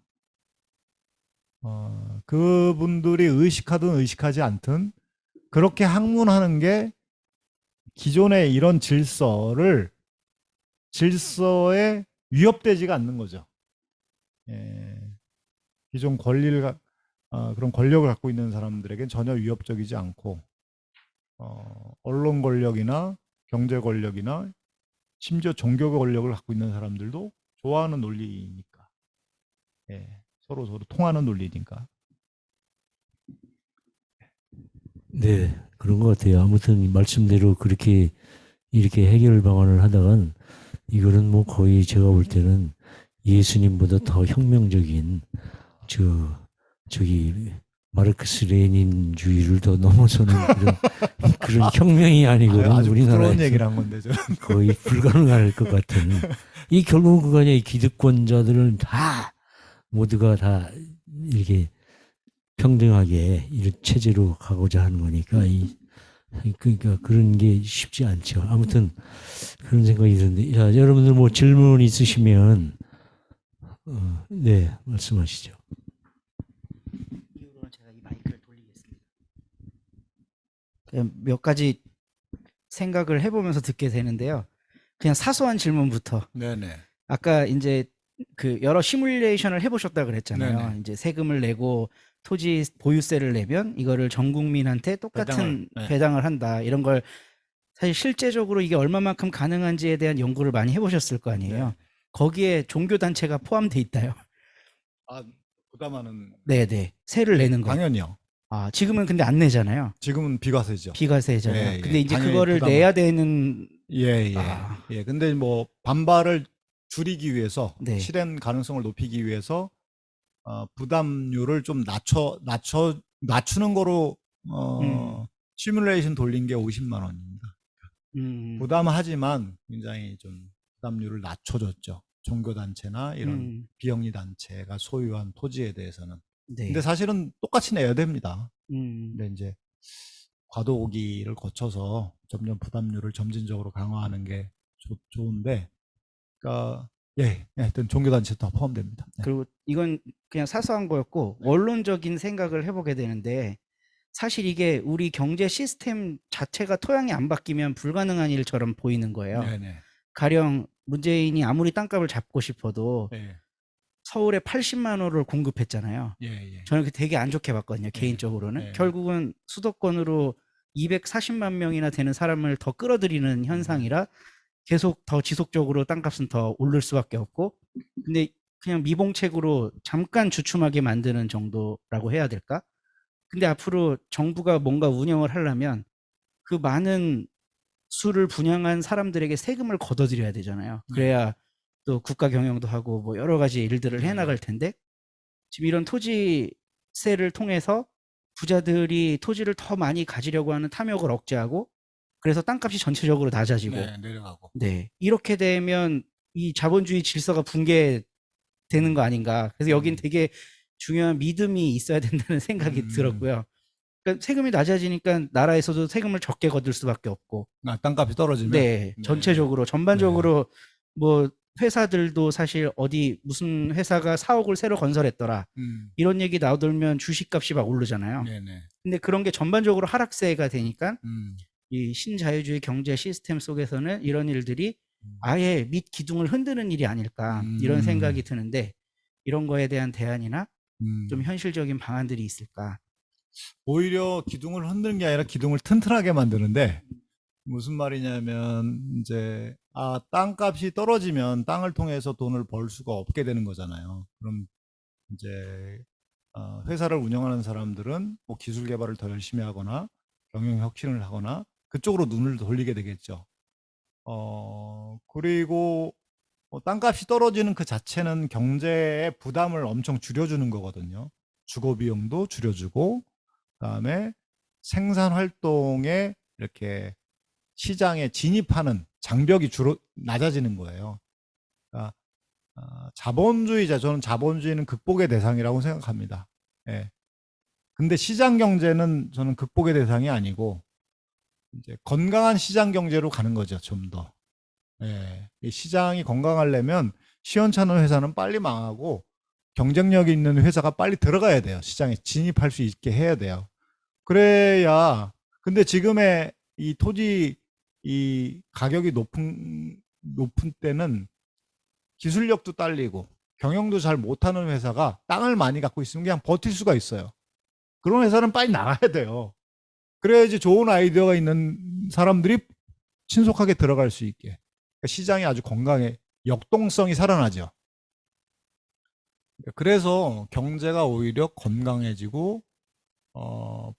그분들이 의식하든 의식하지 않든 그렇게 학문하는 게 기존의 이런 질서에 위협되지가 않는 거죠. 예, 기존 그런 권력을 갖고 있는 사람들에겐 전혀 위협적이지 않고 언론 권력이나 경제 권력이나 심지어 종교 권력을 갖고 있는 사람들도 좋아하는 논리니까 서로 통하는 논리니까. 네, 그런 것 같아요. 아무튼 말씀대로 그렇게 이렇게 해결 방안을 하다간 이거는 뭐 거의 제가 볼 때는 예수님보다 더 혁명적인 저기 마르크스 레닌주의를 더 넘어서는 그런 혁명이 아니거든. 아주 부드러운 우리나라에서 얘기를 한 건데 저는. 거의 불가능할 것 같은. 이 결국은 그거 아니에요. 기득권자들은 다 모두가 다 이렇게 평등하게 이런 체제로 가고자 하는 거니까 그러니까 그런 게 쉽지 않죠. 아무튼 그런 생각이 드는데, 자, 여러분들 뭐 질문 있으시면 네, 말씀하시죠. 이후로는 제가 이 마이크를 돌리겠습니다. 몇 가지 생각을 해보면서 듣게 되는데요. 그냥 사소한 질문부터. 네네. 아까 이제 그 여러 시뮬레이션을 해보셨다 그랬잖아요. 네네. 이제 세금을 내고 토지 보유세를 내면 이거를 전 국민한테 똑같은 배당을 한다. 이런 걸 사실 실제적으로 이게 얼마만큼 가능한지에 대한 연구를 많이 해보셨을 거 아니에요. 네. 거기에 종교단체가 포함돼 있다요. 부담하는. 네네. 세를 내는 거. 당연히요. 지금은 근데 안 내잖아요. 지금은 비과세죠. 비과세잖아요. 예, 근데 이제 당연히 그거를 부담을- 내야 되는 예. 근데 뭐 반발을 줄이기 위해서 네. 실현 가능성을 높이기 위해서 부담률을 좀 낮추는 거로 시뮬레이션 돌린 게 50만 원입니다. 부담하지만 굉장히 좀 부담률을 낮춰줬죠. 종교단체나 이런 비영리 단체가 소유한 토지에 대해서는. 네. 근데 사실은 똑같이 내야 됩니다. 음, 근데 이제 과도기를 거쳐서 점점 부담률을 점진적으로 강화하는 게 좋은데, 그러니까 하여튼 종교단체도 다 포함됩니다. 네. 그리고 이건 그냥 사소한 거였고 원론적인 생각을 해보게 되는데 사실 이게 우리 경제 시스템 자체가 토양이 안 바뀌면 불가능한 일처럼 보이는 거예요. 네네. 가령 문재인이 아무리 땅값을 잡고 싶어도 네. 서울에 80만 원을 공급했잖아요. 예. 저는 되게 안 좋게 봤거든요. 개인적으로는. 네. 결국은 수도권으로 240만 명이나 되는 사람을 더 끌어들이는 현상이라 계속 더 지속적으로 땅값은 더 오를 수밖에 없고, 근데 그냥 미봉책으로 잠깐 주춤하게 만드는 정도라고 해야 될까? 근데 앞으로 정부가 뭔가 운영을 하려면 그 많은 수를 분양한 사람들에게 세금을 걷어들여야 되잖아요. 그래야 또 국가 경영도 하고 뭐 여러 가지 일들을 해나갈 텐데, 지금 이런 토지세를 통해서 부자들이 토지를 더 많이 가지려고 하는 탐욕을 억제하고, 그래서 땅값이 전체적으로 낮아지고, 내려가고. 네, 이렇게 되면 이 자본주의 질서가 붕괴되는 거 아닌가. 그래서 여긴 되게 중요한 믿음이 있어야 된다는 생각이 들었고요. 그러니까 세금이 낮아지니까 나라에서도 세금을 적게 거둘 수밖에 없고, 땅값이 떨어지면. 네, 전체적으로 전반적으로 뭐 회사들도 사실 어디 무슨 회사가 사옥을 새로 건설했더라 이런 얘기 나오면 주식값이 막 오르잖아요. 네네. 근데 그런 게 전반적으로 하락세가 되니까 이 신자유주의 경제 시스템 속에서는 이런 일들이 아예 밑 기둥을 흔드는 일이 아닐까 이런 생각이 드는데, 이런 거에 대한 대안이나 좀 현실적인 방안들이 있을까? 오히려 기둥을 흔드는 게 아니라 기둥을 튼튼하게 만드는데 무슨 말이냐면 이제 땅값이 떨어지면 땅을 통해서 돈을 벌 수가 없게 되는 거잖아요. 그럼 이제 회사를 운영하는 사람들은 뭐 기술 개발을 더 열심히 하거나 경영 혁신을 하거나 그쪽으로 눈을 돌리게 되겠죠. 그리고 땅값이 떨어지는 그 자체는 경제의 부담을 엄청 줄여주는 거거든요. 주거 비용도 줄여주고, 그다음에 생산 활동에 이렇게 시장에 진입하는 장벽이 낮아지는 거예요. 그러니까 저는 자본주의는 극복의 대상이라고 생각합니다. 예. 근데 시장 경제는 저는 극복의 대상이 아니고 이제 건강한 시장 경제로 가는 거죠, 좀 더. 예. 이 시장이 건강하려면 시원찮은 회사는 빨리 망하고 경쟁력이 있는 회사가 빨리 들어가야 돼요. 시장에 진입할 수 있게 해야 돼요. 그래야. 근데 지금의 이 토지 이 가격이 높은 때는 기술력도 딸리고 경영도 잘 못하는 회사가 땅을 많이 갖고 있으면 그냥 버틸 수가 있어요. 그런 회사는 빨리 나가야 돼요. 그래야지 좋은 아이디어가 있는 사람들이 신속하게 들어갈 수 있게. 그러니까 시장이 아주 건강해, 역동성이 살아나죠. 그래서 경제가 오히려 건강해지고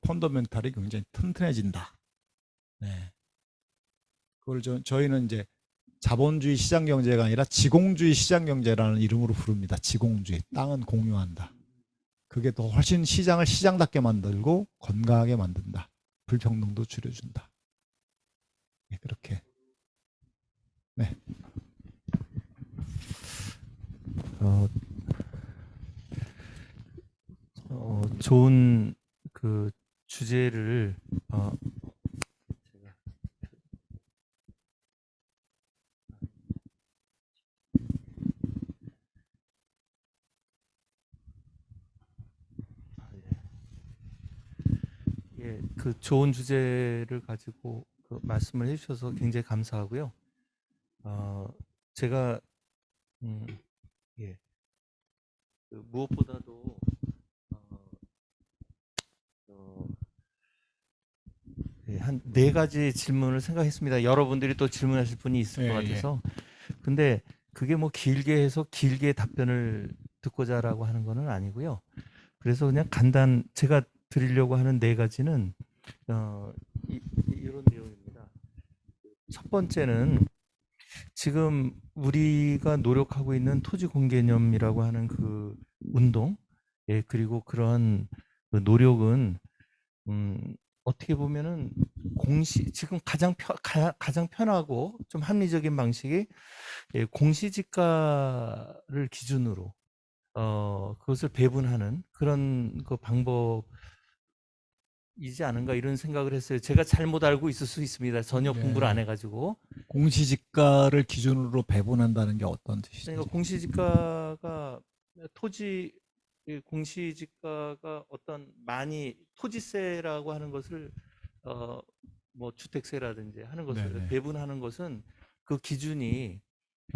펀더멘탈이 굉장히 튼튼해진다. 네. 그걸 저희는 이제 자본주의 시장 경제가 아니라 지공주의 시장 경제라는 이름으로 부릅니다. 지공주의. 땅은 공유한다. 그게 더 훨씬 시장을 시장답게 만들고 건강하게 만든다. 불평등도 줄여준다. 네, 그렇게. 네. 좋은 그 주제를 그 좋은 주제를 가지고 그 말씀을 해주셔서 굉장히 감사하고요. 제가 그 무엇보다도 한 4가지 질문을 생각했습니다. 여러분들이 또 질문하실 분이 있을 것 같아서. 근데 그게 뭐 길게 해서 길게 답변을 듣고자라고 하는 거는 아니고요. 그래서 그냥 제가 드리려고 하는 4가지는 이런 내용입니다. 첫 번째는 지금 우리가 노력하고 있는 토지 공개념이라고 하는 그 운동, 그리고 그런 그 노력은 어떻게 보면은 지금 가장 편하고 좀 합리적인 방식이 공시지가를 기준으로 그것을 배분하는 그런 그 방법이지 않은가 이런 생각을 했어요. 제가 잘못 알고 있을 수 있습니다. 전혀 공부를 안 해가지고. 공시지가를 기준으로 배분한다는 게 어떤 뜻이죠? 그러니까 공시지가가 공시지가가 어떤 토지세라고 하는 것을 뭐 주택세라든지 하는 것을 배분하는 것은 그 기준이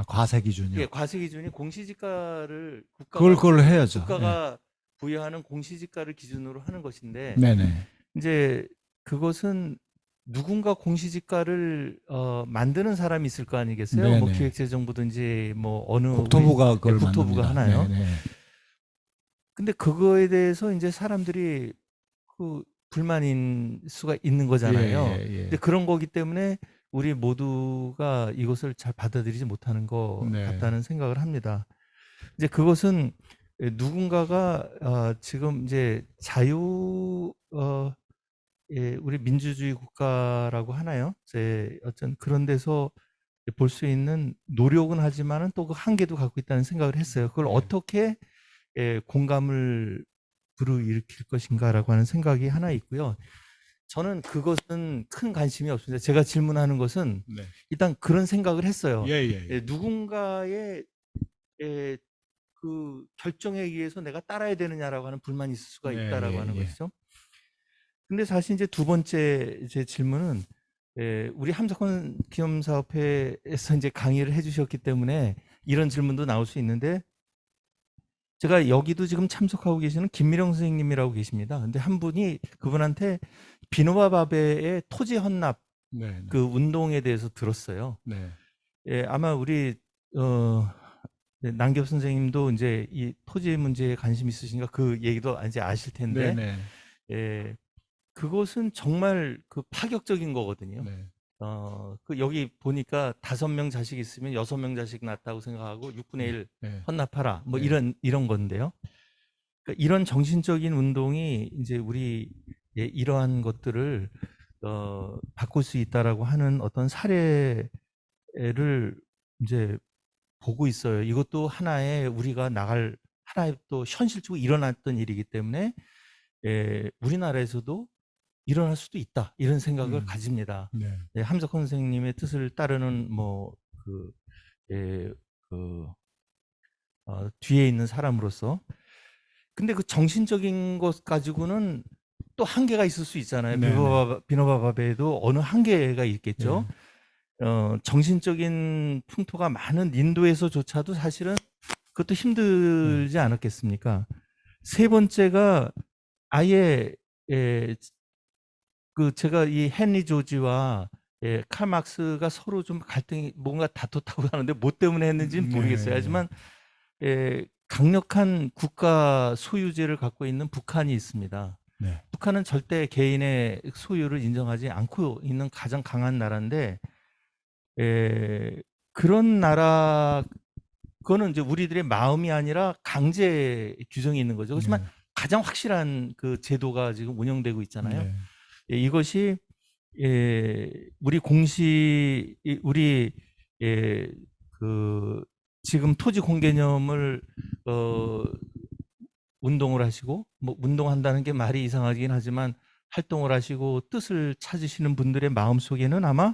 과세 기준이요. 과세 기준이 공시지가를 그걸 해야죠. 국가가 부여하는 공시지가를 기준으로 하는 것인데 네네. 이제 그것은 누군가 공시지가를 만드는 사람이 있을 거 아니겠어요? 네네. 뭐 기획재정부든지 뭐 어느 국토부가 그걸 국토부가 만듭니다. 하나요? 네네. 근데 그거에 대해서 이제 사람들이 그 불만인 수가 있는 거잖아요. 근데 그런 거기 때문에 우리 모두가 이것을 잘 받아들이지 못하는 것 같다는 생각을 합니다. 이제 그것은 누군가가 지금 이제 우리 민주주의 국가라고 하나요? 이제 어떤 그런 데서 볼 수 있는 노력은 하지만은 또 그 한계도 갖고 있다는 생각을 했어요. 그걸 어떻게 공감을 불러일으킬 것인가라고 하는 생각이 하나 있고요. 저는 그것은 큰 관심이 없습니다. 제가 질문하는 것은 일단 그런 생각을 했어요. 누군가의 그 결정에 의해서 내가 따라야 되느냐라고 하는 불만이 있을 수가 있다라고 하는 것이죠. 근데 사실 이제 두 번째 제 질문은 우리 함석헌 기념사업회에서 이제 강의를 해주셨기 때문에 이런 질문도 나올 수 있는데 제가 여기도 지금 참석하고 계시는 김미령 선생님이라고 계십니다. 근데 한 분이 그분한테 비노바 바베의 토지 헌납 네, 그 운동에 대해서 들었어요. 네, 예, 아마 우리 남겹 선생님도 이제 이 토지 문제에 관심 있으신가 그 얘기도 이제 아실 네, 텐데, 네, 예, 그것은 정말 그 파격적인 거거든요. 네, 그 여기 보니까 5명 자식 있으면 6명 자식 낳았다고 생각하고 6분의 1 네, 헌납하라. 뭐 네. 이런 건데요. 그러니까 이런 정신적인 운동이 이제 우리 이러한 것들을 바꿀 수 있다라고 하는 어떤 사례를 이제 보고 있어요. 이것도 하나의 우리가 나갈 하나의 또 현실적으로 일어났던 일이기 때문에 우리나라에서도 일어날 수도 있다 이런 생각을 가집니다. 네, 함석 선생님의 뜻을 따르는 뭐그 뒤에 있는 사람으로서. 근데 그 정신적인 것 가지고는 또 한계가 있을 수 있잖아요. 네, 비노바 바베에도 어느 한계가 있겠죠. 네. 정신적인 풍토가 많은 인도에서조차도 사실은 그것도 힘들지 않았겠습니까? 세 번째가 아예 그 제가 이 헨리 조지와 칼 막스가 서로 좀 갈등이 뭔가 다퉜다고 하는데 뭐 때문에 했는지는 모르겠어요. 네. 하지만 강력한 국가 소유제를 갖고 있는 북한이 있습니다. 네. 북한은 절대 개인의 소유를 인정하지 않고 있는 가장 강한 나라인데, 그런 나라, 그거는 이제 우리들의 마음이 아니라 강제 규정이 있는 거죠. 그렇지만 네. 가장 확실한 그 제도가 지금 운영되고 있잖아요. 네. 이것이 우리 그 지금 토지 공개념을 운동을 하시고, 뭐 운동한다는 게 말이 이상하긴 하지만 활동을 하시고 뜻을 찾으시는 분들의 마음 속에는 아마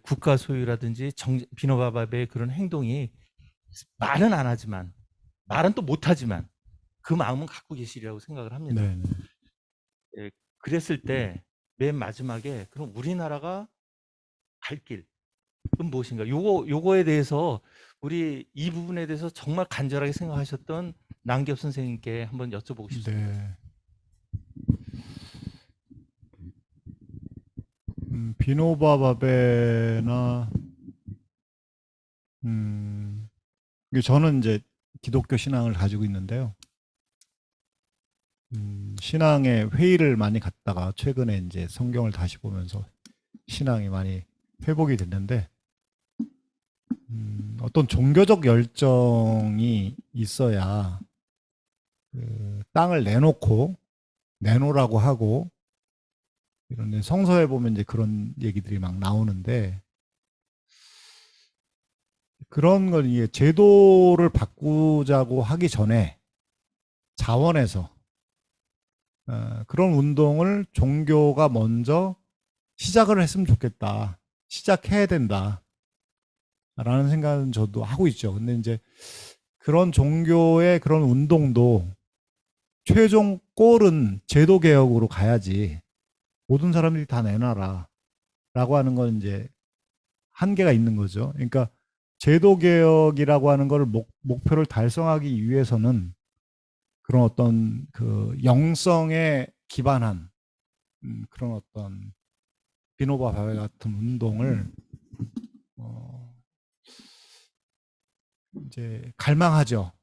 국가 소유라든지 비노바바베의 그런 행동이 말은 안 하지만, 말은 또 못하지만 그 마음은 갖고 계시리라고 생각을 합니다. 네. 그랬을 때 맨 마지막에 그럼 우리나라가 갈 길은 무엇인가? 요거에 대해서 우리 이 부분에 대해서 정말 간절하게 생각하셨던 남겹 선생님께 한번 여쭤보고 싶습니다. 네. 비노바 바베나 저는 이제 기독교 신앙을 가지고 있는데요. 신앙의 회의를 많이 갔다가 최근에 이제 성경을 다시 보면서 신앙이 많이 회복이 됐는데, 어떤 종교적 열정이 있어야 그 땅을 내놓으라고 하고, 이런 성서에 보면 이제 그런 얘기들이 막 나오는데, 그런 걸 이게 제도를 바꾸자고 하기 전에 자원에서 그런 운동을 종교가 먼저 시작을 했으면 좋겠다. 시작해야 된다. 라는 생각은 저도 하고 있죠. 근데 이제 그런 종교의 그런 운동도 최종 골은 제도 개혁으로 가야지 모든 사람들이 다 내놔라 라고 하는 건 이제 한계가 있는 거죠. 그러니까 제도 개혁이라고 하는 걸 목표를 달성하기 위해서는 그런 어떤 그 영성에 기반한 그런 어떤 비노바 바베 같은 운동을 이제 갈망하죠.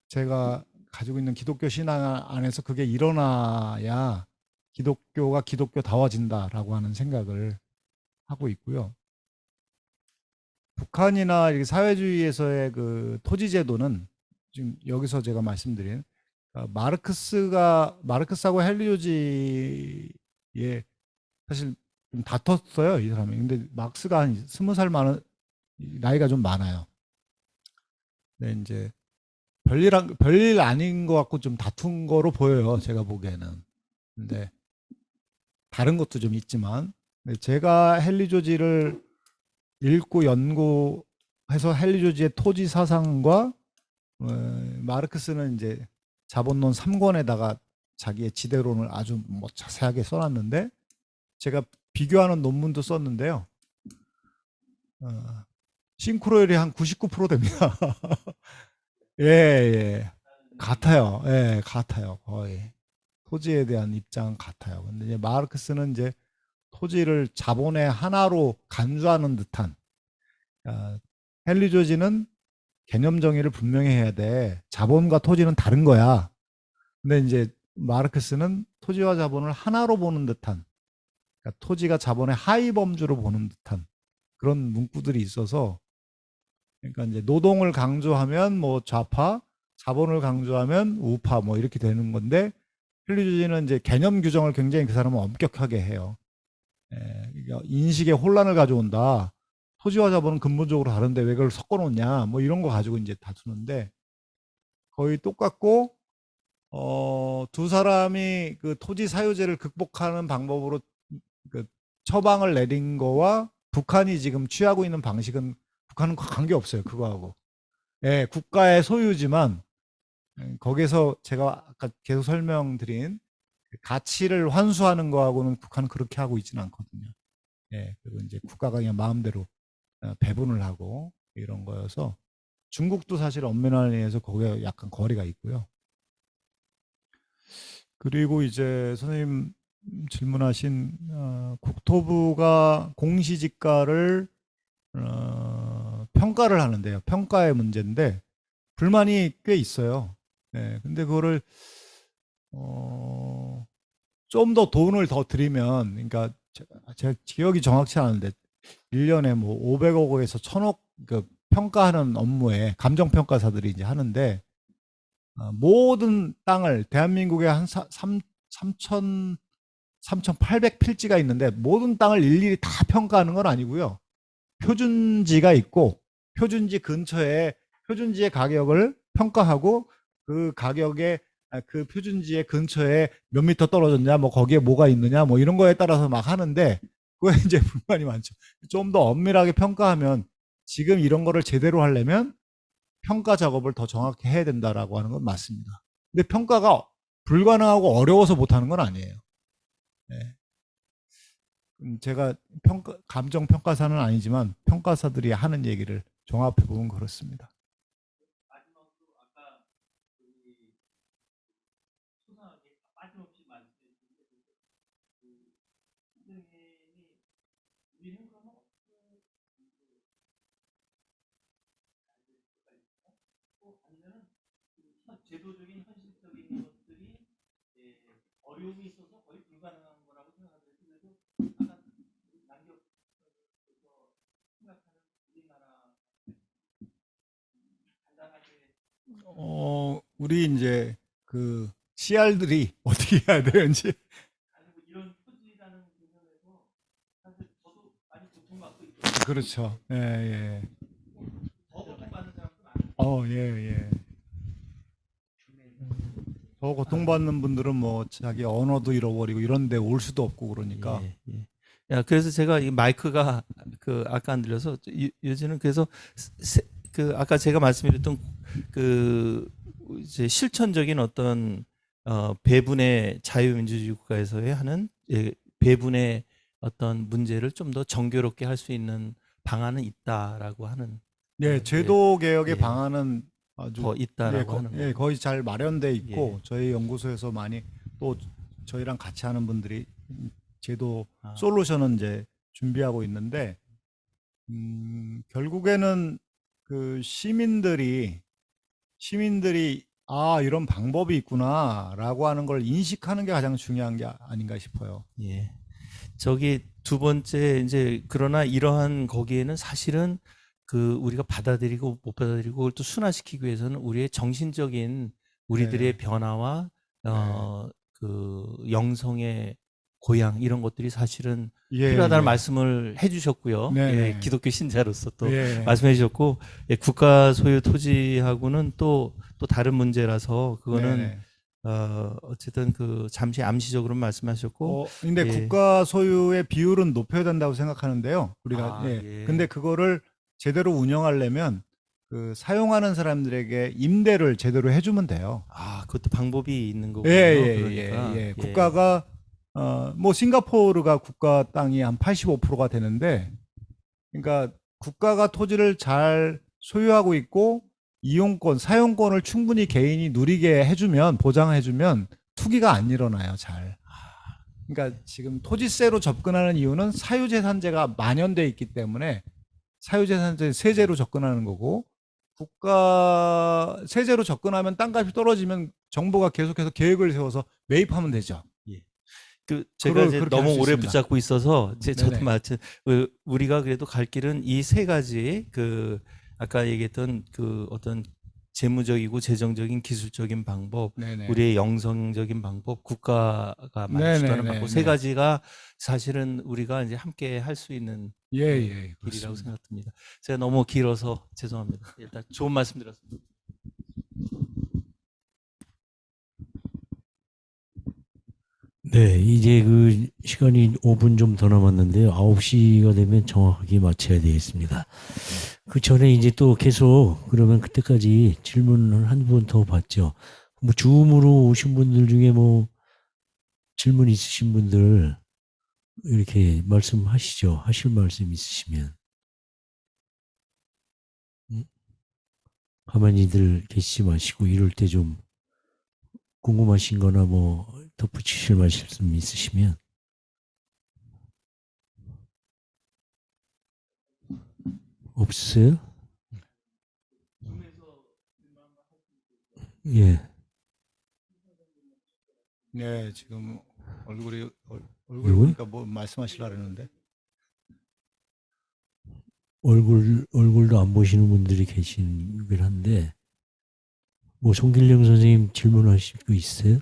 제가 가지고 있는 기독교 신앙 안에서 그게 일어나야 기독교가 기독교다워진다라고 하는 생각을 하고 있고요. 북한이나 사회주의에서의 그 토지 제도는 지금 여기서 제가 말씀드린 마르크스하고 헨리 조지에 사실 좀 다퉜어요, 이 사람이. 근데 막스가 한 20살 나이가 좀 많아요. 네, 이제 별일 아닌 것 같고 좀 다툰 거로 보여요, 제가 보기에는. 근데 다른 것도 좀 있지만, 제가 헨리 조지를 읽고 연구해서 헨리 조지의 토지 사상과 마르크스는 이제 자본론 3권에다가 자기의 지대론을 아주 자세하게 써놨는데, 제가 비교하는 논문도 썼는데요. 싱크로율이 한 99% 됩니다. 예. 같아요. 거의. 토지에 대한 입장은 같아요. 근데 이제 마르크스는 이제 토지를 자본의 하나로 간주하는 듯한, 헨리 조지는 개념 정의를 분명히 해야 돼. 자본과 토지는 다른 거야. 근데 이제 마르크스는 토지와 자본을 하나로 보는 듯한, 그러니까 토지가 자본의 하위 범주로 보는 듯한 그런 문구들이 있어서, 그러니까 이제 노동을 강조하면 뭐 좌파, 자본을 강조하면 우파 뭐 이렇게 되는 건데, 헨리 조지는 이제 개념 규정을 굉장히 그 사람은 엄격하게 해요. 그러니까 인식에 혼란을 가져온다. 토지와 자본은 근본적으로 다른데 왜 그걸 섞어 놓냐 뭐 이런 거 가지고 이제 다투는데, 거의 똑같고, 두 사람이 그 토지 사유제를 극복하는 방법으로 그 처방을 내린 거와 북한이 지금 취하고 있는 방식은 북한은 관계 없어요. 그거하고. 예, 국가의 소유지만 거기서 제가 아까 계속 설명드린 가치를 환수하는 거하고는 북한은 그렇게 하고 있지는 않거든요. 예, 그리고 이제 국가가 그냥 마음대로 배분을 하고 이런 거여서, 중국도 사실 엄밀한 의미에서 거기에 약간 거리가 있고요. 그리고 이제 선생님 질문하신 국토부가 공시지가를 평가를 하는데요. 평가의 문제인데 불만이 꽤 있어요. 네, 근데 그거를 좀 더 돈을 더 들이면, 그러니까 제가 기억이 정확치 않은데 1년에 뭐 500억에서 1000억 그 평가하는 업무에 감정평가사들이 이제 하는데, 모든 땅을 대한민국에 한 3,800 필지가 있는데 모든 땅을 일일이 다 평가하는 건 아니고요. 표준지가 있고 표준지 근처에 표준지의 가격을 평가하고, 그 가격에 그 표준지의 근처에 몇 미터 떨어졌냐, 뭐 거기에 뭐가 있느냐, 뭐 이런 거에 따라서 막 하는데, 그거에 이제 불만이 많죠. 좀 더 엄밀하게 평가하면, 지금 이런 거를 제대로 하려면 평가 작업을 더 정확히 해야 된다라고 하는 건 맞습니다. 근데 평가가 불가능하고 어려워서 못하는 건 아니에요. 네. 제가 감정 평가사는 아니지만 평가사들이 하는 얘기를 종합해 보면 그렇습니다. 제도적인 현실적인 것들이 어려움이 있어서 거의 불가능한 거라고 생각하는데, 그래도 하나 남겨서 생각하는 우리나라 간단하게 우리 이제 그 CR들이 어떻게 해야 되는지. 아니고 이런 토지라는 부분에서 사실 저도 많이 고통받고 있거든요. 그렇죠. 예, 예. 더 고통받는 사람도 많아요. 예, 예. 더 고통받는 분들은 뭐 자기 언어도 잃어버리고 이런 데 올 수도 없고 그러니까. 예, 예. 야, 그래서 제가 이 마이크가 그 아까 안 들려서 요즘은 그래서 그 아까 제가 말씀드렸던 그 이제 실천적인 어떤 배분의 자유민주주의 국가에서의 하는 배분의 어떤 문제를 좀 더 정교롭게 할 수 있는 방안은 있다라고 하는. 예, 제도 개혁의 예. 방안은 아주 더 있다라고 하는 예, 거. 거의 잘 마련돼 있고, 예. 저희 연구소에서 많이 또 저희랑 같이 하는 분들이 제도 아. 솔루션은 이제 준비하고 있는데, 결국에는 그 시민들이 이런 방법이 있구나라고 하는 걸 인식하는 게 가장 중요한 게 아닌가 싶어요. 예. 저기 두 번째 이제 그러나 이러한 거기에는 사실은 그 우리가 받아들이고 못 받아들이고 그걸 또 순화시키기 위해서는 우리의 정신적인 우리들의 네. 변화와 그 영성의 고양 이런 것들이 사실은 예, 필요하다는 예. 말씀을 해주셨고요. 네, 예, 네. 기독교 신자로서 또 예. 말씀해 주셨고, 예, 국가 소유 토지하고는 또 다른 문제라서 그거는 네네. 어쨌든 그 잠시 암시적으로 말씀하셨고, 근데 예. 국가 소유의 비율은 높여야 된다고 생각하는데요. 우리가 아, 예. 예. 근데 그거를 제대로 운영하려면 그 사용하는 사람들에게 임대를 제대로 해주면 돼요. 아, 그것도 방법이 있는 거군요. 예. 그러니까 예. 국가가 뭐 싱가포르가 국가 땅이 한 85%가 되는데, 그러니까 국가가 토지를 잘 소유하고 있고 이용권, 사용권을 충분히 개인이 누리게 해주면, 보장해주면 투기가 안 일어나요, 잘. 그러니까 지금 토지세로 접근하는 이유는 사유재산제가 만연돼 있기 때문에 사유재산제 세제로 접근하는 거고, 국가 세제로 접근하면 땅값이 떨어지면 정부가 계속해서 계획을 세워서 매입하면 되죠. 제가 그걸 이제 그렇게 할 너무 수 오래 있습니다. 붙잡고 있어서 저도 네네. 마침 우리가 그래도 갈 길은 이 세 가지 아까 얘기했던 어떤 재무적이고 재정적인 기술적인 방법, 네네. 우리의 영성적인 방법, 국가가 네네네네. 만족하는 방법 세 가지가 사실은 우리가 이제 함께 할 수 있는 예, 예, 길이라고 그렇습니다. 생각됩니다. 제가 너무 길어서 죄송합니다. 일단 좋은 말씀 드렸습니다. 네, 이제 그 시간이 5분 좀 더 남았는데요. 9시가 되면 정확하게 마쳐야 되겠습니다. 그 전에 이제 또 계속 그러면 그때까지 질문을 한 분 더 받죠. 뭐 줌으로 오신 분들 중에 뭐 질문 있으신 분들 이렇게 말씀하시죠. 하실 말씀 있으시면. 가만히들 계시지 마시고 이럴 때 좀 궁금하신 거나 뭐 덧붙이실 말씀 있으시면. 없으세요? 예. 네, 지금 얼굴이 누구요? 보니까 뭐 말씀하시려고 그러는데. 얼굴도 안 보시는 분들이 계시긴 한데, 뭐, 송길령 선생님 질문하실 거 있어요?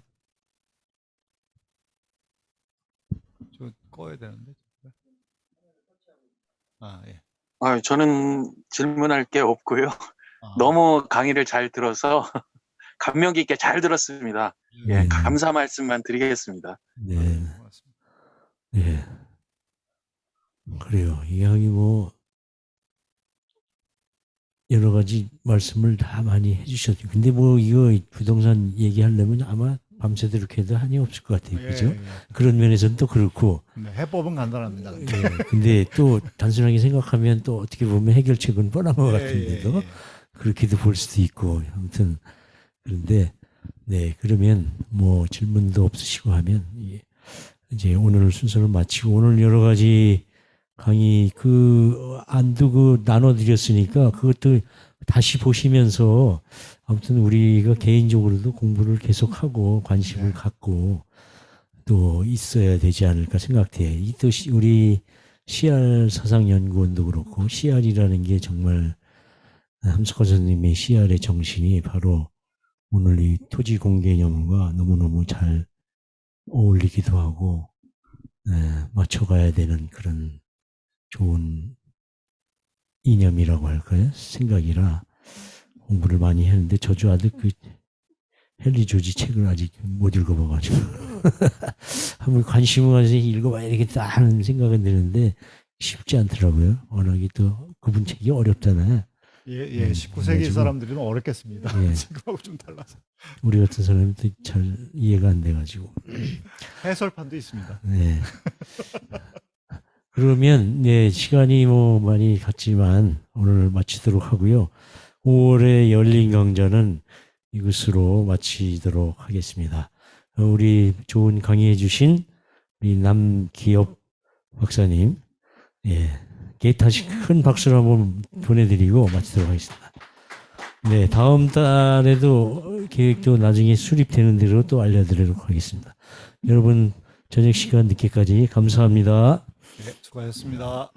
저 꺼야 되는데. 아, 예. 저는 질문할 게 없고요. 아, 너무 강의를 잘 들어서 감명 깊게 잘 들었습니다. 예, 네. 감사 말씀만 드리겠습니다. 네. 고맙습니다. 네. 그래요. 이야기 뭐, 여러 가지 말씀을 다 많이 해주셨죠. 근데 뭐, 이거 부동산 얘기하려면 아마 밤새도록 이렇게 해도 한이 없을 것 같아요. 예, 그죠? 예. 그런 면에서는 또 그렇고, 네, 해법은 간단합니다. 근데. 예, 근데 또 단순하게 생각하면 또 어떻게 보면 해결책은 뻔한 것 예, 같은데도 예, 예. 그렇게도 볼 수도 있고 아무튼 그런데 네 그러면 뭐 질문도 없으시고 하면 이제 오늘 순서를 마치고 오늘 여러 가지 강의 그 안도 그 나눠드렸으니까 그것도 다시 보시면서 아무튼 우리가 개인적으로도 공부를 계속하고 관심을 네. 갖고 또 있어야 되지 않을까 생각돼요. 이 또 우리 CR 사상연구원도 그렇고 CR이라는 게 정말 함석화 선생님의 CR의 정신이 바로 오늘 이 토지 공개념과 너무너무 잘 어울리기도 하고 맞춰가야 되는 그런 좋은 이념이라고 할까요? 생각이라 공부를 많이 했는데 저도 아직 그 헨리 조지 책을 아직 못 읽어봐가지고 한번 관심을 가지고 읽어봐야 되겠다 하는 생각은 드는데 쉽지 않더라고요. 워낙에 또 그분 책이 어렵잖아요. 예, 19세기 그래가지고, 사람들은 어렵겠습니다. 예. 지금하고 좀 달라서. 우리 같은 사람은 또 잘 이해가 안 돼가지고. 해설판도 있습니다. 네. 그러면 네 시간이 뭐 많이 갔지만 오늘 마치도록 하고요. 5월에 열린 강좌는 이것으로 마치도록 하겠습니다. 우리 좋은 강의해 주신 우리 남기업 박사님, 예, 다시 큰 박수를 한번 보내드리고 마치도록 하겠습니다. 네, 다음 달에도 계획도 나중에 수립되는 대로 또 알려드리도록 하겠습니다. 여러분 저녁 시간 늦게까지 감사합니다. 네, 수고하셨습니다.